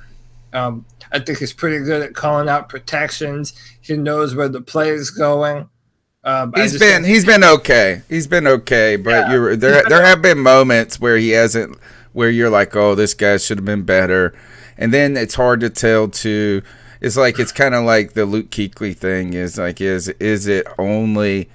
I think he's pretty good at calling out protections. He knows where the play is going. He's been okay. He's been okay, but yeah, there have been moments where he hasn't, where you're like, oh, this guy should have been better, and then it's hard to tell too. It's kind of like the Luke Kuechly thing. Is it only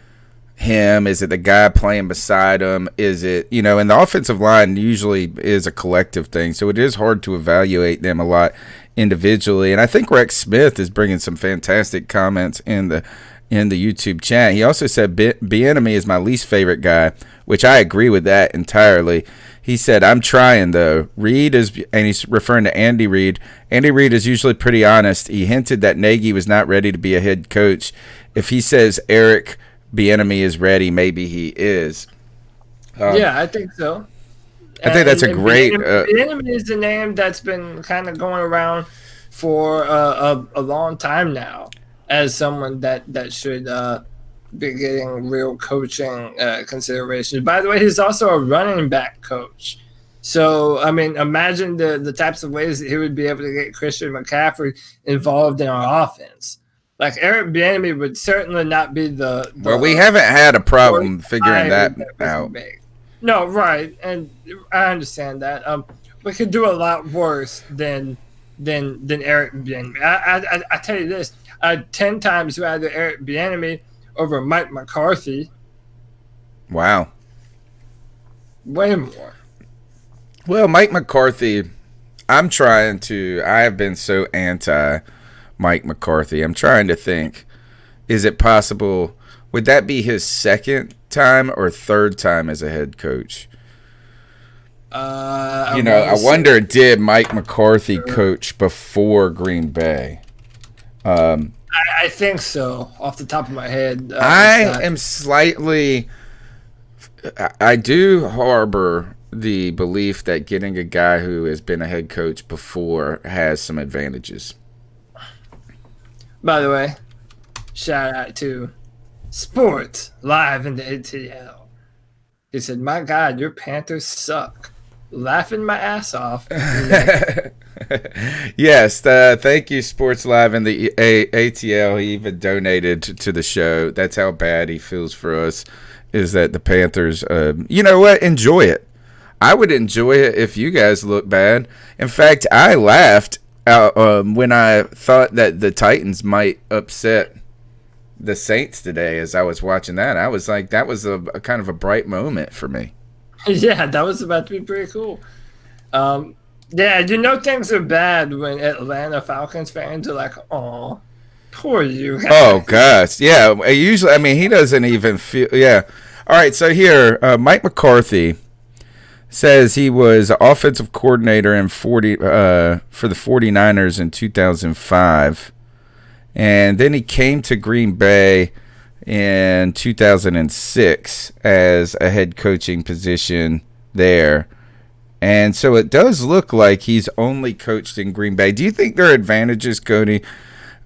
him? Is it the guy playing beside him? Is it, and the offensive line usually is a collective thing, so it is hard to evaluate them a lot individually. And I think Rex Smith is bringing some fantastic comments in the YouTube chat. He also said Bieniemy is my least favorite guy, which I agree with that entirely. He said, I'm trying, though. Reed is, and he's referring to Andy Reid. Andy Reid is usually pretty honest. He hinted that Nagy was not ready to be a head coach. If he says Eric Bieniemy is ready, maybe he is. Yeah, I think so. I think that's a great... Bieniemy is the name that's been kind of going around for a long time now as someone that should be getting real coaching considerations. By the way, he's also a running back coach. So, imagine the types of ways that he would be able to get Christian McCaffrey involved in our offense. Like, Eric Bieniemy would certainly not be the well, we haven't had a problem figuring that out. No, right, and I understand that. We could do a lot worse than Eric Bieniemy. I tell you this, I'd 10 times rather Eric Bieniemy over Mike McCarthy. Wow. Way more. Well, Mike McCarthy, I have been so anti Mike McCarthy. I'm trying to think, is it possible, would that be his second time or third time as a head coach? I wonder, did Mike McCarthy coach before Green Bay? I think so, off the top of my head. I do harbor the belief that getting a guy who has been a head coach before has some advantages. By the way, shout out to Sports Live in the ATL. He said, my God, your Panthers suck. Laughing my ass off. Yes, thank you, Sports Live and the ATL. He even donated to the show. That's how bad he feels for us, is that the Panthers, you know what, enjoy it. I would enjoy it if you guys look bad. In fact, I laughed when I thought that the Titans might upset the Saints today as I was watching that. I was like, that was a kind of a bright moment for me. Yeah, that was about to be pretty cool. Yeah, things are bad when Atlanta Falcons fans are like, "Oh, poor you guys." Oh gosh, yeah. Usually, he doesn't even feel. Yeah. All right. So here, Mike McCarthy says he was offensive coordinator for the 49ers in 2005, and then he came to Green Bay in 2006 as a head coaching position there. And so it does look like he's only coached in Green Bay. Do you think there are advantages, Cody,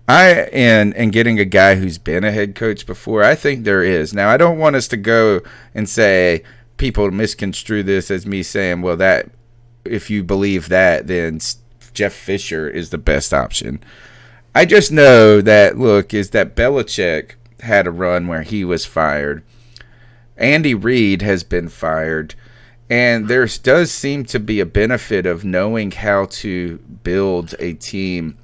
in getting a guy who's been a head coach before? I think there is. Now, I don't want us to go and say people misconstrue this as me saying, well, that if you believe that, then Jeff Fisher is the best option. I just know that, look, is that Belichick had a run where he was fired. Andy Reid has been fired. And there does seem to be a benefit of knowing how to build a team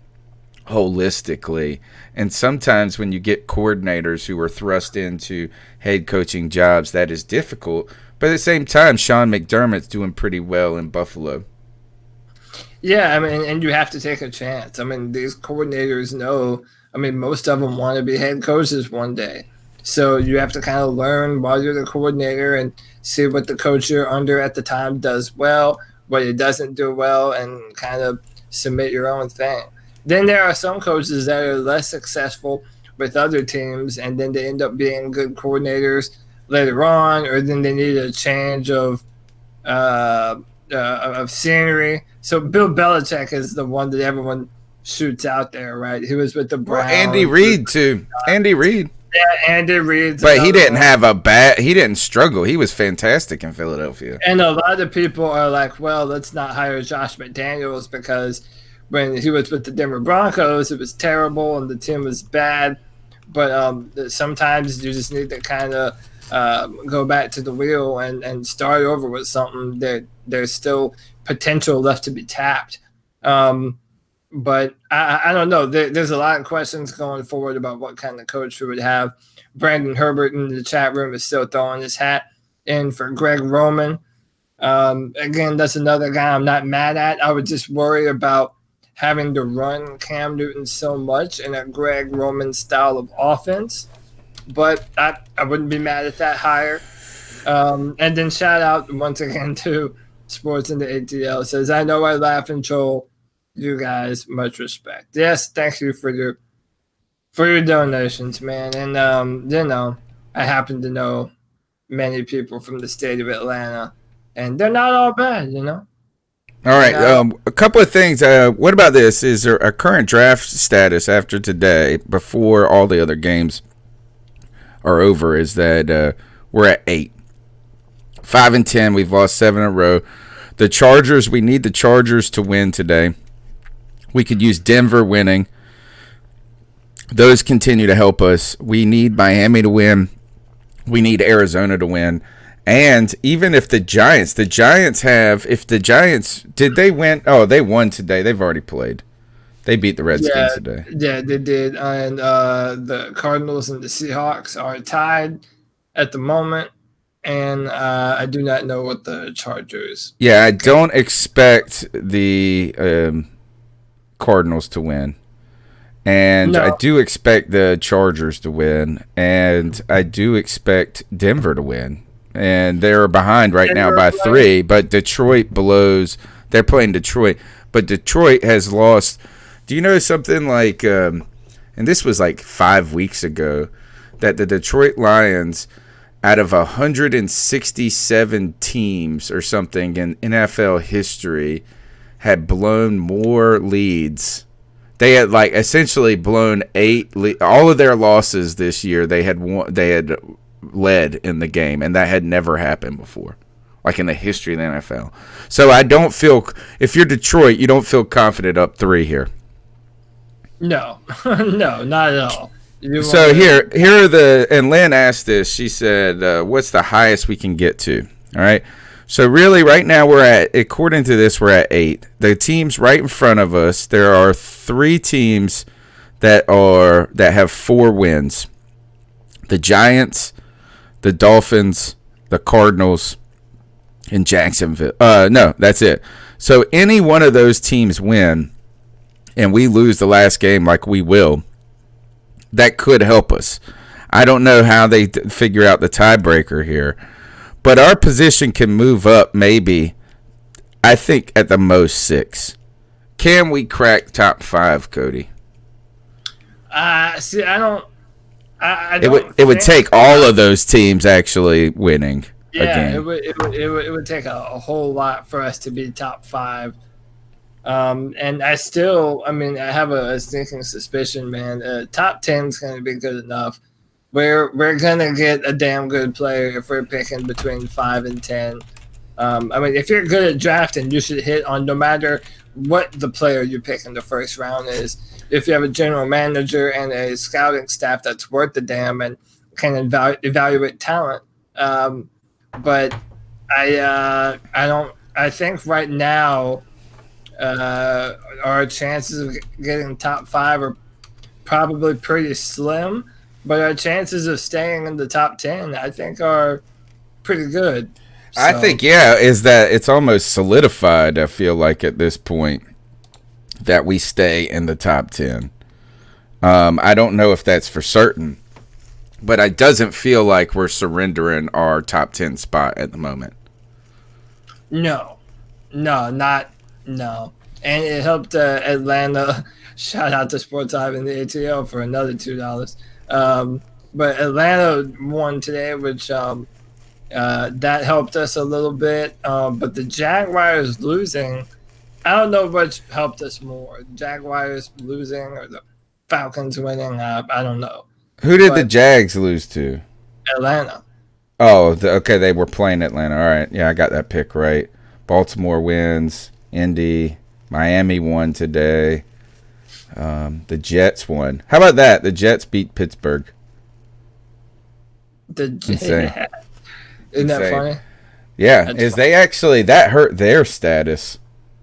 holistically. And sometimes when you get coordinators who are thrust into head coaching jobs, that is difficult. But at the same time, Sean McDermott's doing pretty well in Buffalo. Yeah, I mean, and you have to take a chance. I mean, these coordinators know, I mean, most of them want to be head coaches one day. So you have to kind of learn while you're the coordinator and see what the coach you're under at the time does well, what he doesn't do well, and kind of submit your own thing. Then there are some coaches that are less successful with other teams, and then they end up being good coordinators later on, or then they need a change of scenery. So Bill Belichick is the one that everyone shoots out there, right? He was with the Browns. Well, Andy Reid too. Andy Reid. Yeah, Andy Reid. But he didn't have he didn't struggle. He was fantastic in Philadelphia. And a lot of people are like, well, let's not hire Josh McDaniels because when he was with the Denver Broncos, it was terrible and the team was bad. But sometimes you just need to kind of go back to the wheel and start over with something that there's still potential left to be tapped. But I don't know. There's a lot of questions going forward about what kind of coach we would have. Brandon Herbert in the chat room is still throwing his hat in for Greg Roman. Again, that's another guy I'm not mad at. I would just worry about having to run Cam Newton so much in a Greg Roman style of offense. But I wouldn't be mad at that hire. And then shout out once again to Sports in the ATL. It says, I know I laugh and troll you guys, much respect. Yes, thank you for your donations, man. And I happen to know many people from the state of Atlanta, and they're not all bad, All right, a couple of things. What about this? Is there a current draft status after today, before all the other games are over? Is that we're at 8, 5-10. We've lost 7 in a row. The Chargers. We need the Chargers to win today. We could use Denver winning. Those continue to help us. We need Miami to win. We need Arizona to win. And even if the Giants have, did they win? Oh, they won today. They've already played. They beat the Redskins today. Yeah, they did. And the Cardinals and the Seahawks are tied at the moment. And I do not know what the Chargers. Yeah, I don't expect the Cardinals to win, and no. I do expect the Chargers to win, and I do expect Denver to win, and they're behind right now by 3, but Detroit blows. They're playing Detroit, but Detroit has lost. Do you know something like and this was like 5 weeks ago, that the Detroit Lions, out of 167 teams or something in NFL history, had blown more leads. They had essentially blown 8 all of their losses this year. They had led in the game, and that had never happened before, in the history of the NFL. So I don't feel, if you're Detroit, you don't feel confident up 3 here. No, no, not at all. So here are and Lynn asked this. She said, "What's the highest we can get to?" All right. So really, right now according to this, we're at 8. The teams right in front of us, there are 3 teams that have 4 wins: the Giants, the Dolphins, the Cardinals, and Jacksonville. No, that's it. So any one of those teams win, and we lose the last game like we will, that could help us. I don't know how they figure out the tiebreaker here. But our position can move up maybe, I think, at the most 6. Can we crack top 5, Cody? See, I don't. It would take all of those teams actually winning again. It would take a whole lot for us to be top 5. And I have a sneaking suspicion, man. Top 10 is going to be good enough. we're gonna get a damn good player if we're picking between 5 and 10. I mean, if you're good at drafting, you should hit on no matter what the player you pick in the first round is. If you have a general manager and a scouting staff that's worth the damn and can evaluate talent. But I don't. I think right now our chances of getting top 5 are probably pretty slim, but our chances of staying in the top 10, I think, are pretty good. So. I think, is that it's almost solidified, I feel like, at this point, that we stay in the top 10. I don't know if that's for certain, but it doesn't feel like we're surrendering our top 10 spot at the moment. No. And it helped Atlanta. Shout out to Sports Hive and the ATL for another $2. But Atlanta won today, which that helped us a little bit. But the Jaguars losing, I don't know which helped us more. The Jaguars losing or the Falcons winning, I don't know. Who did the Jags lose to? Atlanta. Oh, okay, they were playing Atlanta. All right, yeah, I got that pick right. Baltimore wins. Indy. Miami won today. The Jets won. How about that? The Jets beat Pittsburgh. Insane. Isn't that funny? Yeah, they actually, that hurt their status.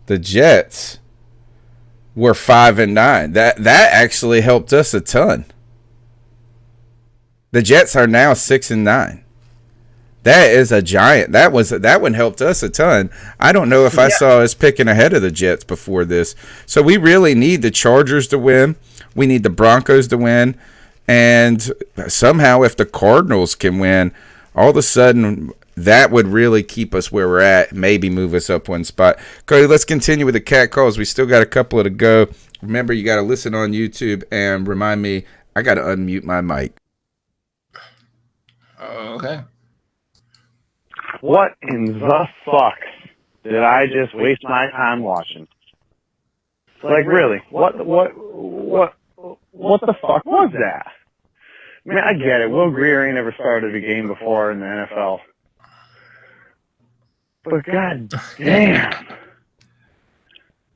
The Jets were 5-9. That actually helped us a ton. The Jets are now 6-9. That is a giant. That one helped us a ton. I don't know if I saw us picking ahead of the Jets before this. So we really need the Chargers to win. We need the Broncos to win. And somehow if the Cardinals can win, all of a sudden that would really keep us where we're at, maybe move us up one spot. Cody, let's continue with the cat calls. We still got a couple to go. Remember, you got to listen on YouTube, and remind me, I got to unmute my mic. Okay. What in the fuck did I just waste my time watching? Like, really? What the fuck was that? I mean, I get it. Will Grier ain't never started a game before in the NFL. But god damn.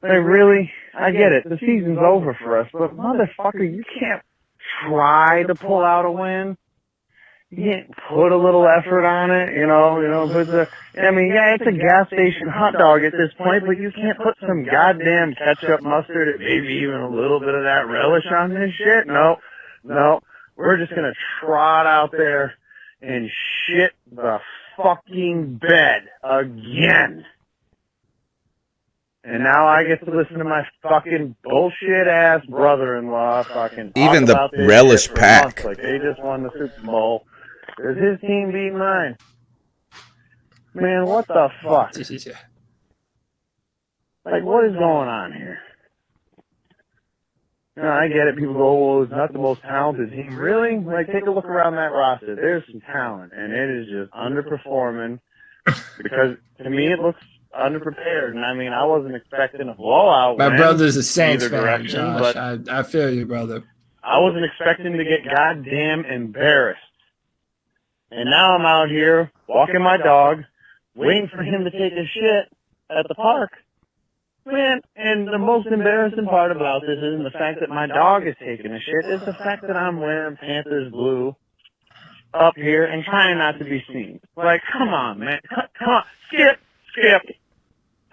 Like, really? I get it. The season's over for us, but motherfucker, you can't try to pull out a win. You can't put a little effort on it, but it's a gas station hot dog at this point, but you can't put some goddamn ketchup, mustard, and maybe even a little bit of that relish on this shit. No. We're just gonna trot out there and shit the fucking bed again. And now I get to listen to my fucking bullshit ass brother-in-law fucking even talk the about this relish shit for pack. months, like they just won the Super Bowl. Does his team beat mine? Man, what the fuck? Like, what is going on here? I get it. People go, well, it's not the most talented team. Really? Like, take a look around that roster. There's some talent, and it is just underperforming because, to me, it looks underprepared. And, I wasn't expecting a blowout. My brother's a Saints fan, Josh. but I feel you, brother. I wasn't expecting to get goddamn embarrassed. And now I'm out here walking my dog, waiting for him to take a shit at the park. Man, and the most embarrassing part about this isn't the fact that my dog is taking a shit. It's the fact that I'm wearing Panthers blue up here and trying not to be seen. Like, come on, man. Come on. Skip.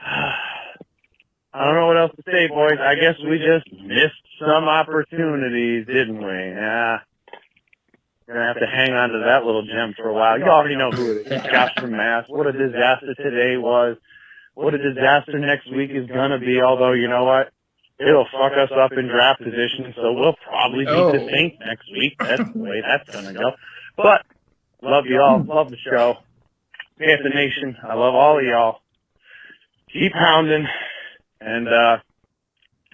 I don't know what else to say, boys. I guess we just missed some opportunities, didn't we? Yeah. Gonna have to hang on to that little gem for a while. You already know who it is. Josh from Mass. What a disaster today was. What a disaster next week is gonna be. Although, you know what? It'll fuck us up in draft position, so we'll probably beat the Saints next week. That's the way that's gonna go. But love you all. Love the show. Panther Nation. I love all of y'all. Keep pounding. And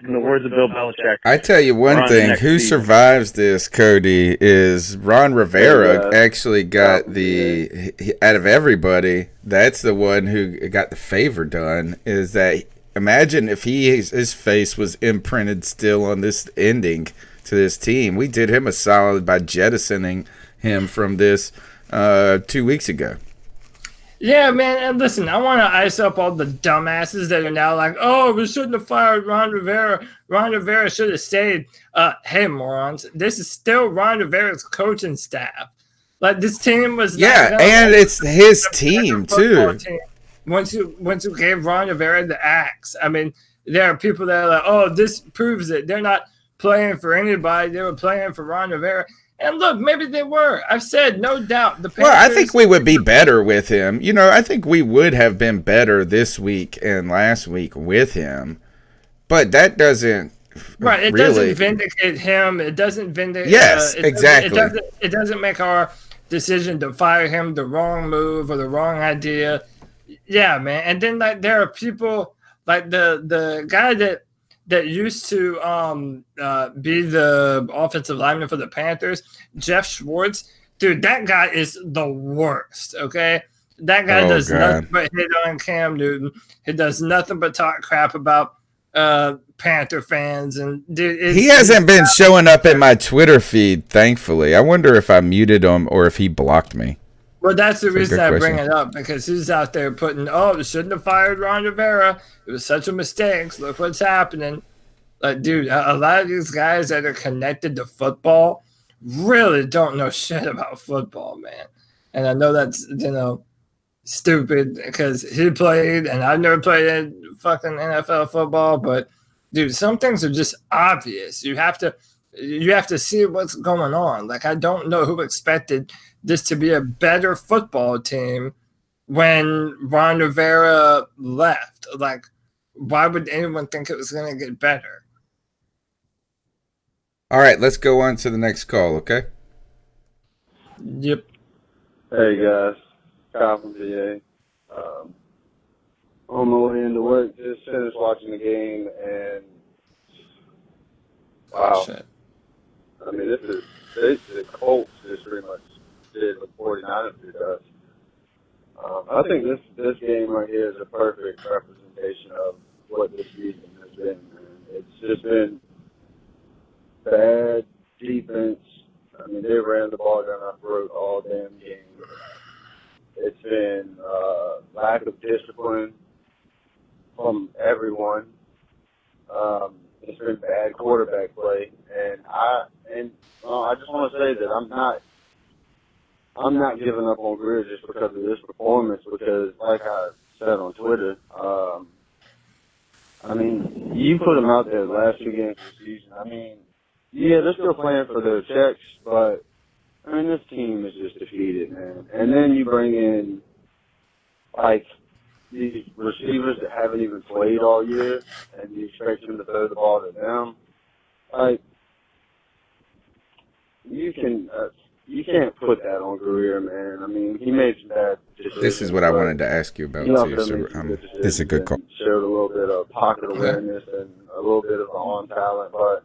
in the words of Bill Belichick, I tell you one thing, who survives this, Cody, is Ron Rivera actually got out of everybody, that's the one who got the favor done, is that imagine if his face was imprinted still on this ending to this team. We did him a solid by jettisoning him from this 2 weeks ago. Yeah, man, and listen, I want to ice up all the dumbasses that are now like, oh, we shouldn't have fired Ron Rivera. Ron Rivera should have stayed. Hey, morons, this is still Ron Rivera's coaching staff. Like, this team was and it's his team, too. Team. Once you gave Ron Rivera the axe, I mean, there are people that are like, oh, this proves it. They're not playing for anybody. They were playing for Ron Rivera. And look, maybe they were. I've said, no doubt. The Panthers, I think we would be better with him. You know, I think we would have been better this week and last week with him. But that doesn't it doesn't vindicate him. It doesn't vindicate. Yes, exactly. It doesn't make our decision to fire him the wrong move or the wrong idea. Yeah, man. And then like there are people like the guy that used to be the offensive lineman for the Panthers, Jeff Schwartz. Dude, that guy is the worst, okay? That guy does nothing but hit on Cam Newton. He does nothing but talk crap about Panther fans. And dude, he hasn't been showing up in my Twitter feed, thankfully. I wonder if I muted him or if he blocked me. Well, that's the reason I bring it up, because he's out there putting, oh, shouldn't have fired Ron Rivera. It was such a mistake. Look what's happening. Like, dude, a lot of these guys that are connected to football really don't know shit about football, man. And I know that's, stupid because he played and I've never played in fucking NFL football, but, dude, some things are just obvious. You have to see what's going on. Like, I don't know who expected this to be a better football team when Ron Rivera left. Like, why would anyone think it was going to get better? All right, let's go on to the next call, okay? Yep. Hey, guys. Kyle from VA. On my way into work, just finished watching the game, and wow. Shit. I mean, this is basically the Colts just pretty much did what 49ers did us. I think this game right here is a perfect representation of what this season has been. It's just been bad defense. I mean, they ran the ball down our throat all damn game. It's been lack of discipline from everyone. It's been bad quarterback play, and I just want to say that I'm not giving up on Grier just because of this performance. Because, like I said on Twitter, I mean, you put them out there the last 2 games of the season. I mean, yeah, they're still playing for their checks, but I mean, this team is just defeated, man. And then you bring in like these receivers that haven't even played all year, and you expect them to throw the ball to them. Like, you can't put that on Grier, man. I mean, he made some bad decisions. This is what I wanted to ask you about, too. So, this is a good call. Showed a little bit of pocket awareness and a little bit of on talent, but,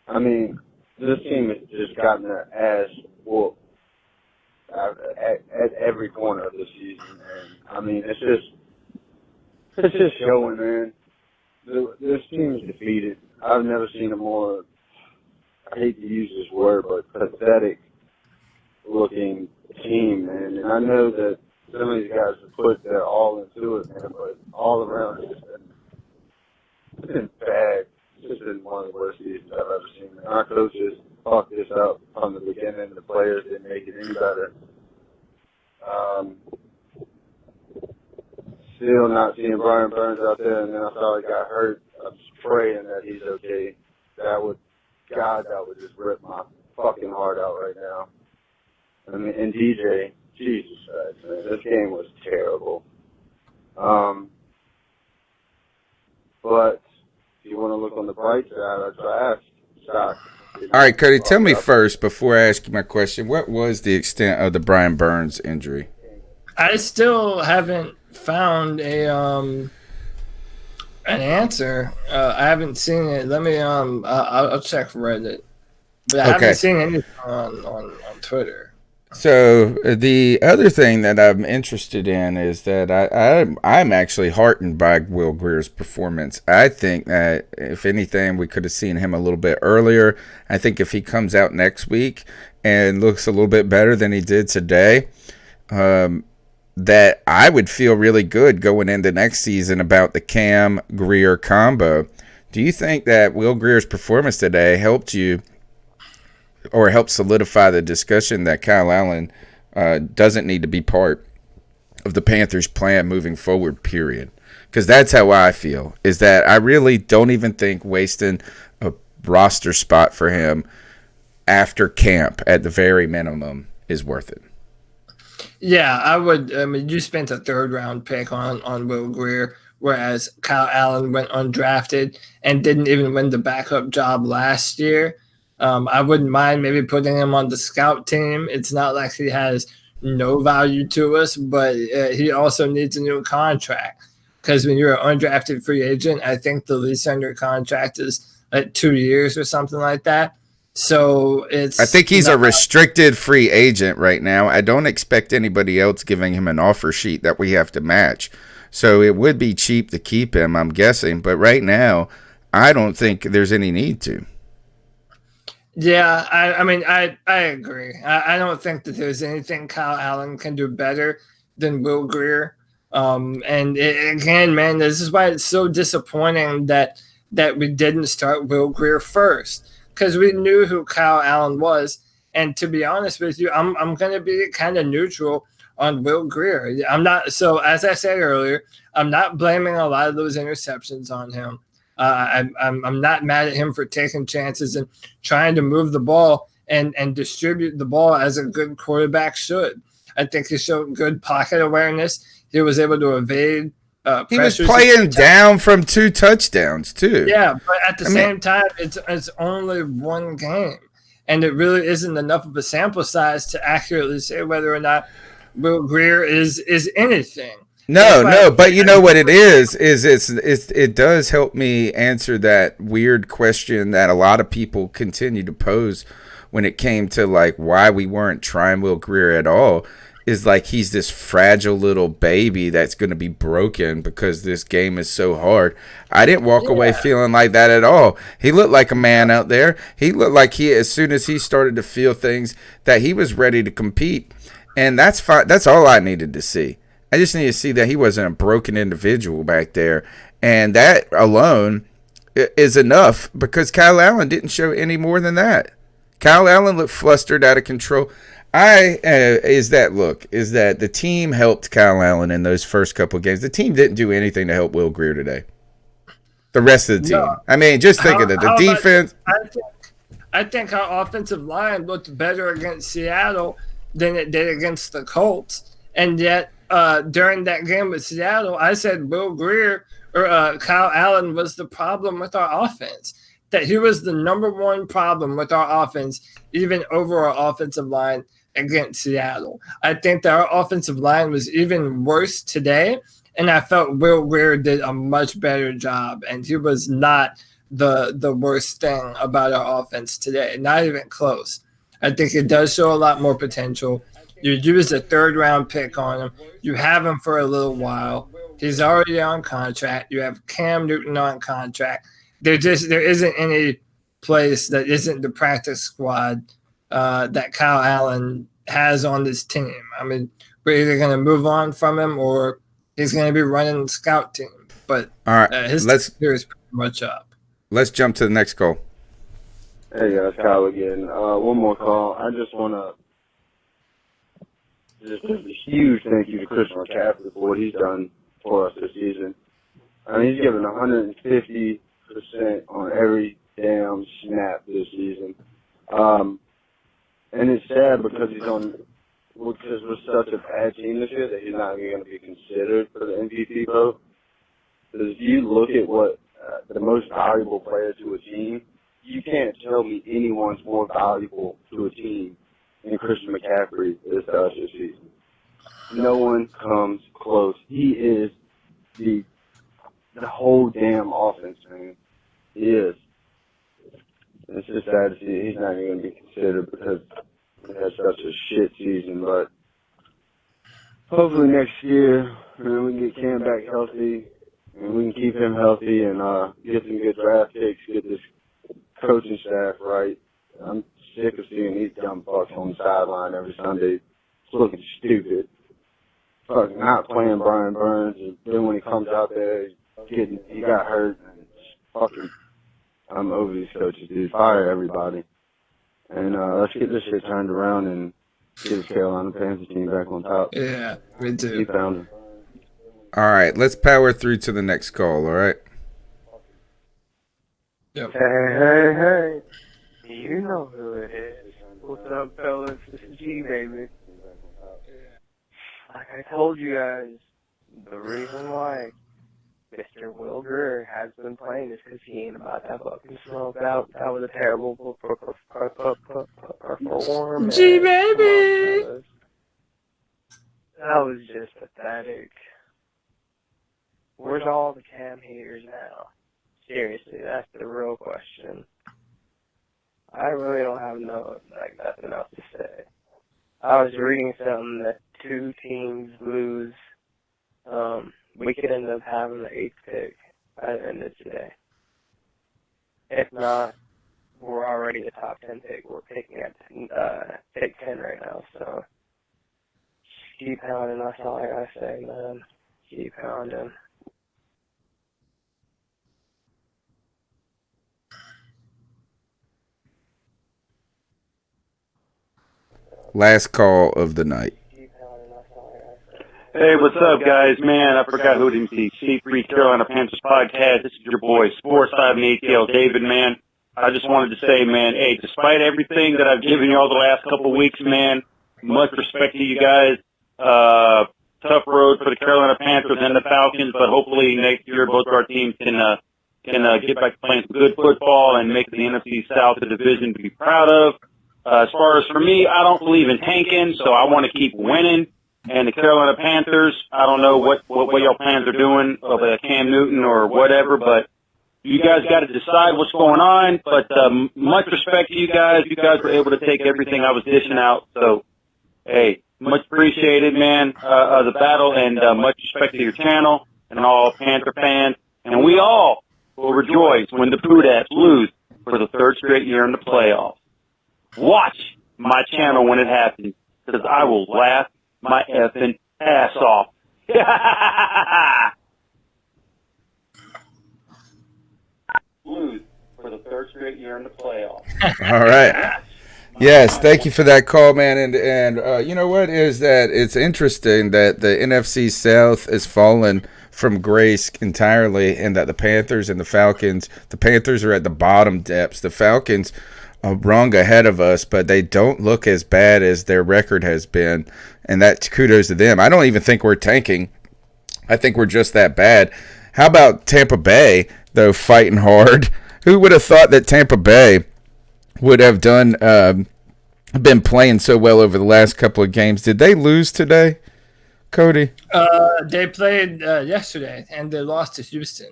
I mean, this team has just gotten their ass whooped at every corner of the season. And, I mean, it's just showing, man. This team is defeated. I've never seen a more, I hate to use this word, but pathetic looking team, man. And I know that some of these guys have put their all into it, man, but all around it's been bad. It's just been one of the worst seasons I've ever seen. And our coaches fucked this up from the beginning. The players didn't make it any better. Still not seeing Brian Burns out there, and then I saw he got hurt. I'm just praying that he's okay. That would just rip my fucking heart out right now. I mean, and DJ, Jesus Christ, man, this game was terrible. But if you want to look on the bright side, that's what I asked. All right, Cody, tell me first, before I ask you my question, what was the extent of the Brian Burns injury? I still haven't found an answer. I haven't seen it. Let me I'll check Reddit, but I haven't seen anything on Twitter. So the other thing that I'm interested in is that I'm actually heartened by Will Grier's performance. I think that if anything, we could have seen him a little bit earlier. I think if he comes out next week and looks a little bit better than he did today, that I would feel really good going into next season about the Cam Grier combo. Do you think that Will Grier's performance today helped you or helped solidify the discussion that Kyle Allen doesn't need to be part of the Panthers' plan moving forward, period? Because that's how I feel, is that I really don't even think wasting a roster spot for him after camp at the very minimum is worth it. Yeah, I would. I mean, you spent a third-round pick on Will Grier, whereas Kyle Allen went undrafted and didn't even win the backup job last year. I wouldn't mind maybe putting him on the scout team. It's not like he has no value to us, but he also needs a new contract. Because when you're an undrafted free agent, I think the lease under contract is like 2 years or something like that. So I think he's a restricted free agent right now. I don't expect anybody else giving him an offer sheet that we have to match. So it would be cheap to keep him, I'm guessing. But right now, I don't think there's any need to. Yeah, I mean, I agree. I don't think that there's anything Kyle Allen can do better than Will Grier. Again, man, this is why it's so disappointing that we didn't start Will Grier first, because we knew who Kyle Allen was. And to be honest with you, I'm going to be kind of neutral on Will Grier. I'm not. So as I said earlier, I'm not blaming a lot of those interceptions on him. I'm not mad at him for taking chances and trying to move the ball and distribute the ball as a good quarterback should. I think he showed good pocket awareness. He was able to evade he was playing down from 2 touchdowns too. Yeah, but at the same time, it's only one game, and it really isn't enough of a sample size to accurately say whether or not Will Grier is anything. No, but you know what it is it does help me answer that weird question that a lot of people continue to pose when it came to like why we weren't trying Will Grier at all. Is like he's this fragile little baby that's going to be broken because this game is so hard. I didn't walk away feeling like that at all. He looked like a man out there. He looked like as soon as he started to feel things, that he was ready to compete. And that's fine. That's all I needed to see. I just need to see that he wasn't a broken individual back there. And that alone is enough, because Kyle Allen didn't show any more than that. Kyle Allen looked flustered, out of control. Is that the team helped Kyle Allen in those first couple of games. The team didn't do anything to help Will Grier today. The rest of the team. No. I mean, just think of it. The defense. I think our offensive line looked better against Seattle than it did against the Colts. And yet, during that game with Seattle, I said Will Grier or Kyle Allen was the problem with our offense. That he was the number one problem with our offense, even over our offensive line against Seattle. I think that our offensive line was even worse today, and I felt Will Grier did a much better job, and he was not the worst thing about our offense today, not even close. I think it does show a lot more potential. You used a third-round pick on him. You have him for a little while. He's already on contract. You have Cam Newton on contract. There isn't any place that isn't the practice squad that Kyle Allen has on this team. I mean, we're either going to move on from him or he's going to be running the scout team. But all right, his career is pretty much up. Let's jump to the next call. Hey guys, Kyle again. One more call. I just want to just a huge thank you to Christian McCaffrey for what he's done for us this season. I mean, he's given 150% on every damn snap this season. And it's sad because we're such a bad team this year that he's not even going to be considered for the MVP vote. Because if you look at what the most valuable player to a team, you can't tell me anyone's more valuable to a team than Christian McCaffrey is to us this season. No one comes close. He is the whole damn offense, man. He is. It's just sad to see he's not even going to be considered because he had such a shit season. But hopefully next year we can get Cam back healthy and we can keep him healthy and get some good draft picks, get this coaching staff right. I'm sick of seeing these dumb fucks on the sideline every Sunday looking stupid. Fucking not playing Brian Burns, and then when he comes out there, he got hurt. And fucking, I'm over these coaches, dude. Fire everybody. And let's get this shit turned around and get this Carolina Panthers team back on top. Yeah, me too. He found him. All right, let's power through to the next call, all right? Yep. Hey. You know who it is. What's up, fellas? This is G, baby. Like I told you guys, the reason why Mr. Will Grier has been playing is because he ain't about that fucking smoke. That was a terrible performance. G, baby! That was just pathetic. Where's all the Cam haters now? Seriously, that's the real question. I really don't have nothing else to say. I was reading something that 2 teams lose. We could end up having the 8th pick by the end of today. If not, we're already the top 10 pick. We're picking at pick 10 right now, so keep pounding. That's all I gotta say, man. Keep pounding. Last call of the night. Hey, what's up, guys? Man, I forgot who it is. The C3 Carolina Panthers podcast. This is your boy, Sports 5 and ATL David, man. I just wanted to say, man, hey, despite everything that I've given you all the last couple of weeks, man, much respect to you guys. Tough road for the Carolina Panthers and the Falcons, but hopefully next year both of our teams can get back to playing some good football and make the NFC South a division to be proud of. As far as for me, I don't believe in tanking, so I want to keep winning. And the Carolina Panthers, I don't know what y'all plans are doing of Cam Newton or whatever, but you guys got to decide what's going on. But much respect to you guys. You guys were able to take everything I was dishing out. So, hey, much appreciated, man, the battle, and much respect to your channel and all Panther fans. And we all will rejoice when the Poodats lose for the 3rd straight year in the playoffs. Watch my channel when it happens, because I will laugh my effing ass off. Lose for the 3rd straight year in the playoffs. All right. Yes, thank you for that call, man. And you know what is that? It's interesting that the NFC South has fallen from grace entirely, and that the Panthers and the Falcons, the Panthers are at the bottom depths. The Falcons rung ahead of us, but they don't look as bad as their record has been, and that's kudos to them. I don't even think we're tanking. I think we're just that bad. How about Tampa Bay, though, fighting hard? Who would have thought that Tampa Bay would have been playing so well over the last couple of games? Did they lose today, Cody? They played yesterday, and they lost to Houston.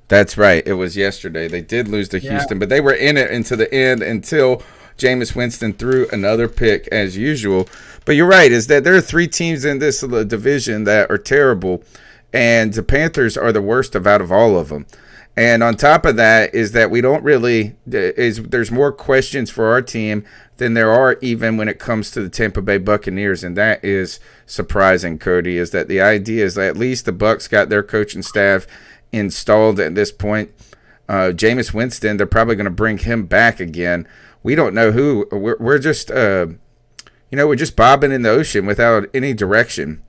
That's right. It was yesterday. They did lose to Houston, but they were in it into the end until Jameis Winston threw another pick as usual. But you're right, is that there are 3 teams in this division that are terrible, and the Panthers are the worst out of all of them. And on top of that is that we don't really there's more questions for our team than there are even when it comes to the Tampa Bay Buccaneers, and that is surprising, Cody, is that the idea is that at least the Bucs got their coaching staff installed at this point. Jameis Winston, they're probably going to bring him back again. We don't know who. We're just, we're just bobbing in the ocean without any direction,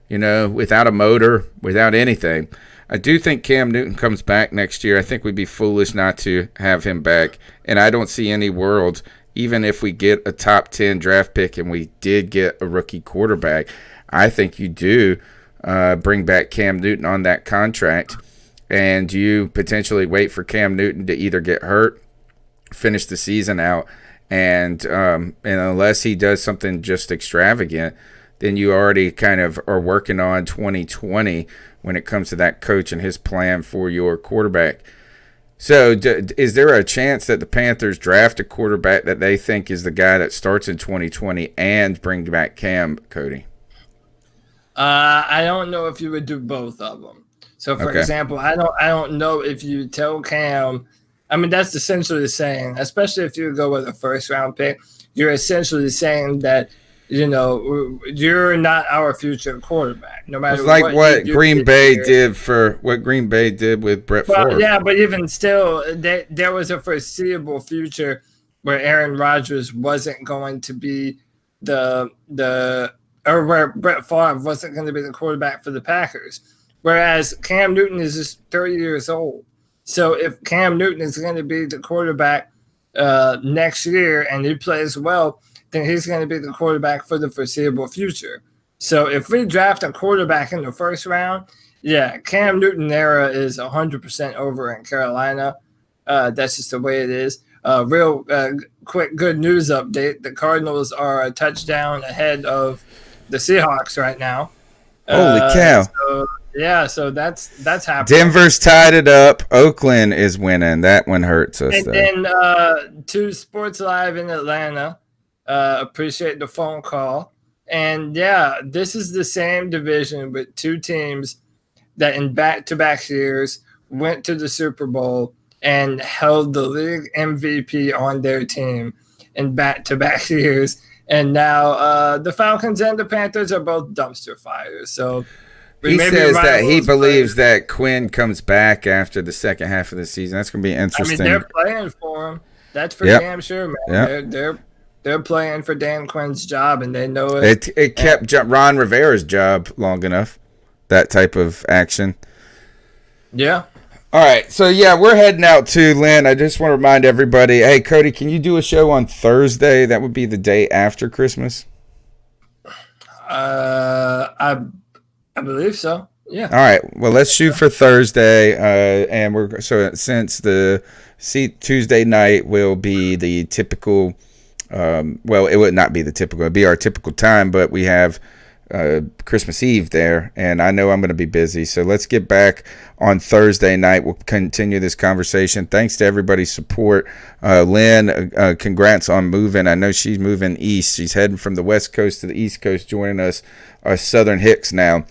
without a motor, without anything. I do think Cam Newton comes back next year. I think we'd be foolish not to have him back. And I don't see any world, even if we get a top 10 draft pick and we did get a rookie quarterback, I think you do bring back Cam Newton on that contract. And you potentially wait for Cam Newton to either get hurt, finish the season out, and unless he does something just extravagant, then you already kind of are working on 2020 when it comes to that coach and his plan for your quarterback. So is there a chance that the Panthers draft a quarterback that they think is the guy that starts in 2020 and bring back Cam, Cody? I don't know if you would do both of them. So, for example, I don't know if you tell Cam. I mean, that's essentially the same, especially if you go with a 1st-round pick. you're essentially saying that, you're not our future quarterback. No matter it's like what Green Bay did with Brett Favre. Yeah, but even still, there was a foreseeable future where Aaron Rodgers wasn't going to be or where Brett Favre wasn't going to be the quarterback for the Packers. Whereas Cam Newton is just 30 years old. So if Cam Newton is going to be the quarterback next year and he plays well, then he's going to be the quarterback for the foreseeable future. So if we draft a quarterback in the first round, Cam Newton era is 100% over in Carolina. That's just the way it is. Real quick good news update. The Cardinals are a touchdown ahead of the Seahawks right now. Holy cow. So that's happening. Denver's tied it up. Oakland is winning. That one hurts us. And then to Sports Live in Atlanta. Appreciate the phone call. And this is the same division with two teams that in back-to-back years went to the Super Bowl and held the league MVP on their team in back-to-back years. And now the Falcons and the Panthers are both dumpster fires. So he says that he believes that Quinn comes back after the second half of the season. That's going to be interesting. They're playing for him. That's for damn sure, man. Yep. They're playing for Dan Quinn's job, and they know it. It kept Ron Rivera's job long enough, that type of action. Yeah. All right, so we're heading out to Lynn. I just want to remind everybody, hey, Cody, can you do a show on Thursday? That would be the day after Christmas. I believe so. Yeah. All right. Well, let's shoot for Thursday, and since the Tuesday night will be the typical. It would not be the typical. It'd be our typical time, but we have Christmas Eve there, and I know I'm going to be busy. So let's get back on Thursday night. We'll continue this conversation. Thanks to everybody's support. Lynn, congrats on moving. I know she's moving east. She's heading from the West Coast to the East Coast, joining us, our Southern Hicks now.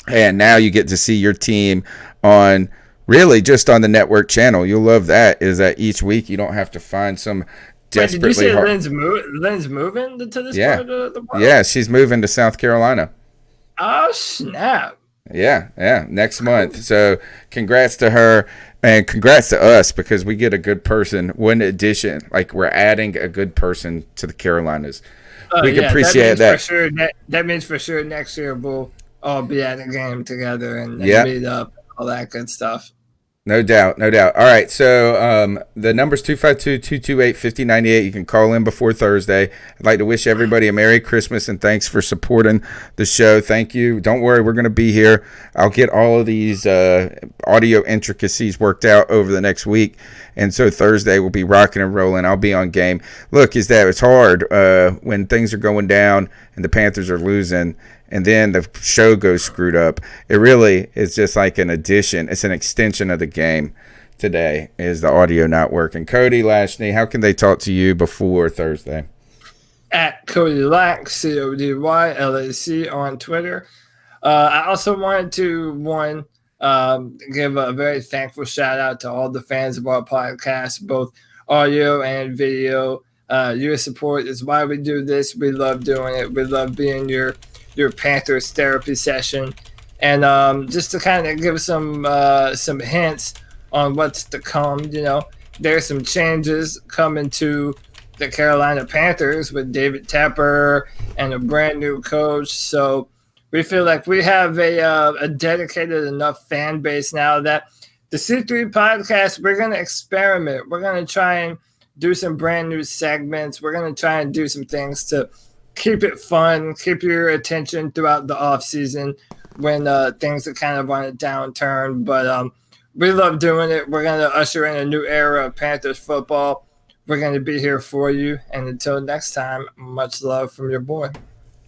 And now you get to see your team on just on the network channel. You'll love that, is that each week you don't have to find some desperately did you say hard. Lynn's moving to this part of the world? Yeah, she's moving to South Carolina. Oh, snap. Yeah, next month. So congrats to her, and congrats to us, because we get a good person. One addition, like we're adding a good person to the Carolinas. We can appreciate that. That means for sure next year we'll all be at a game together and meet up, all that good stuff. No doubt. All right, so the number's 252-228-5098. You can call in before Thursday. I'd like to wish everybody a Merry Christmas, and thanks for supporting the show. Thank you. Don't worry, we're going to be here. I'll get all of these audio intricacies worked out over the next week, and so Thursday we'll be rocking and rolling. I'll be on game. Look, it's hard when things are going down and the Panthers are losing, and then the show goes screwed up. It really is just like an addition. It's an extension of the game today, is the audio not working. Cody Lashney, how can they talk to you before Thursday? At Cody Lack, CODYLAC on Twitter. I also wanted to, give a very thankful shout out to all the fans of our podcast, both audio and video. Your support is why we do this. We love doing it. We love being your Panthers therapy session, and just to kind of give some hints on what's to come. There's some changes coming to the Carolina Panthers with David Tepper and a brand new coach. So we feel like we have a dedicated enough fan base now that the C3 podcast, we're going to experiment. We're going to try and do some brand new segments. We're going to try and do some things to keep it fun, keep your attention throughout the off season when things are kind of on a downturn. But we love doing it. We're going to usher in a new era of Panthers football. We're going to be here for you. And until next time, much love from your boy.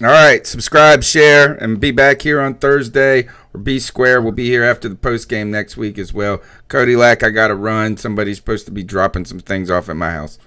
All right, subscribe, share, and be back here on Thursday, or B Square. We'll be here after the post game next week as well. Cody Lack, I got to run. Somebody's supposed to be dropping some things off at my house.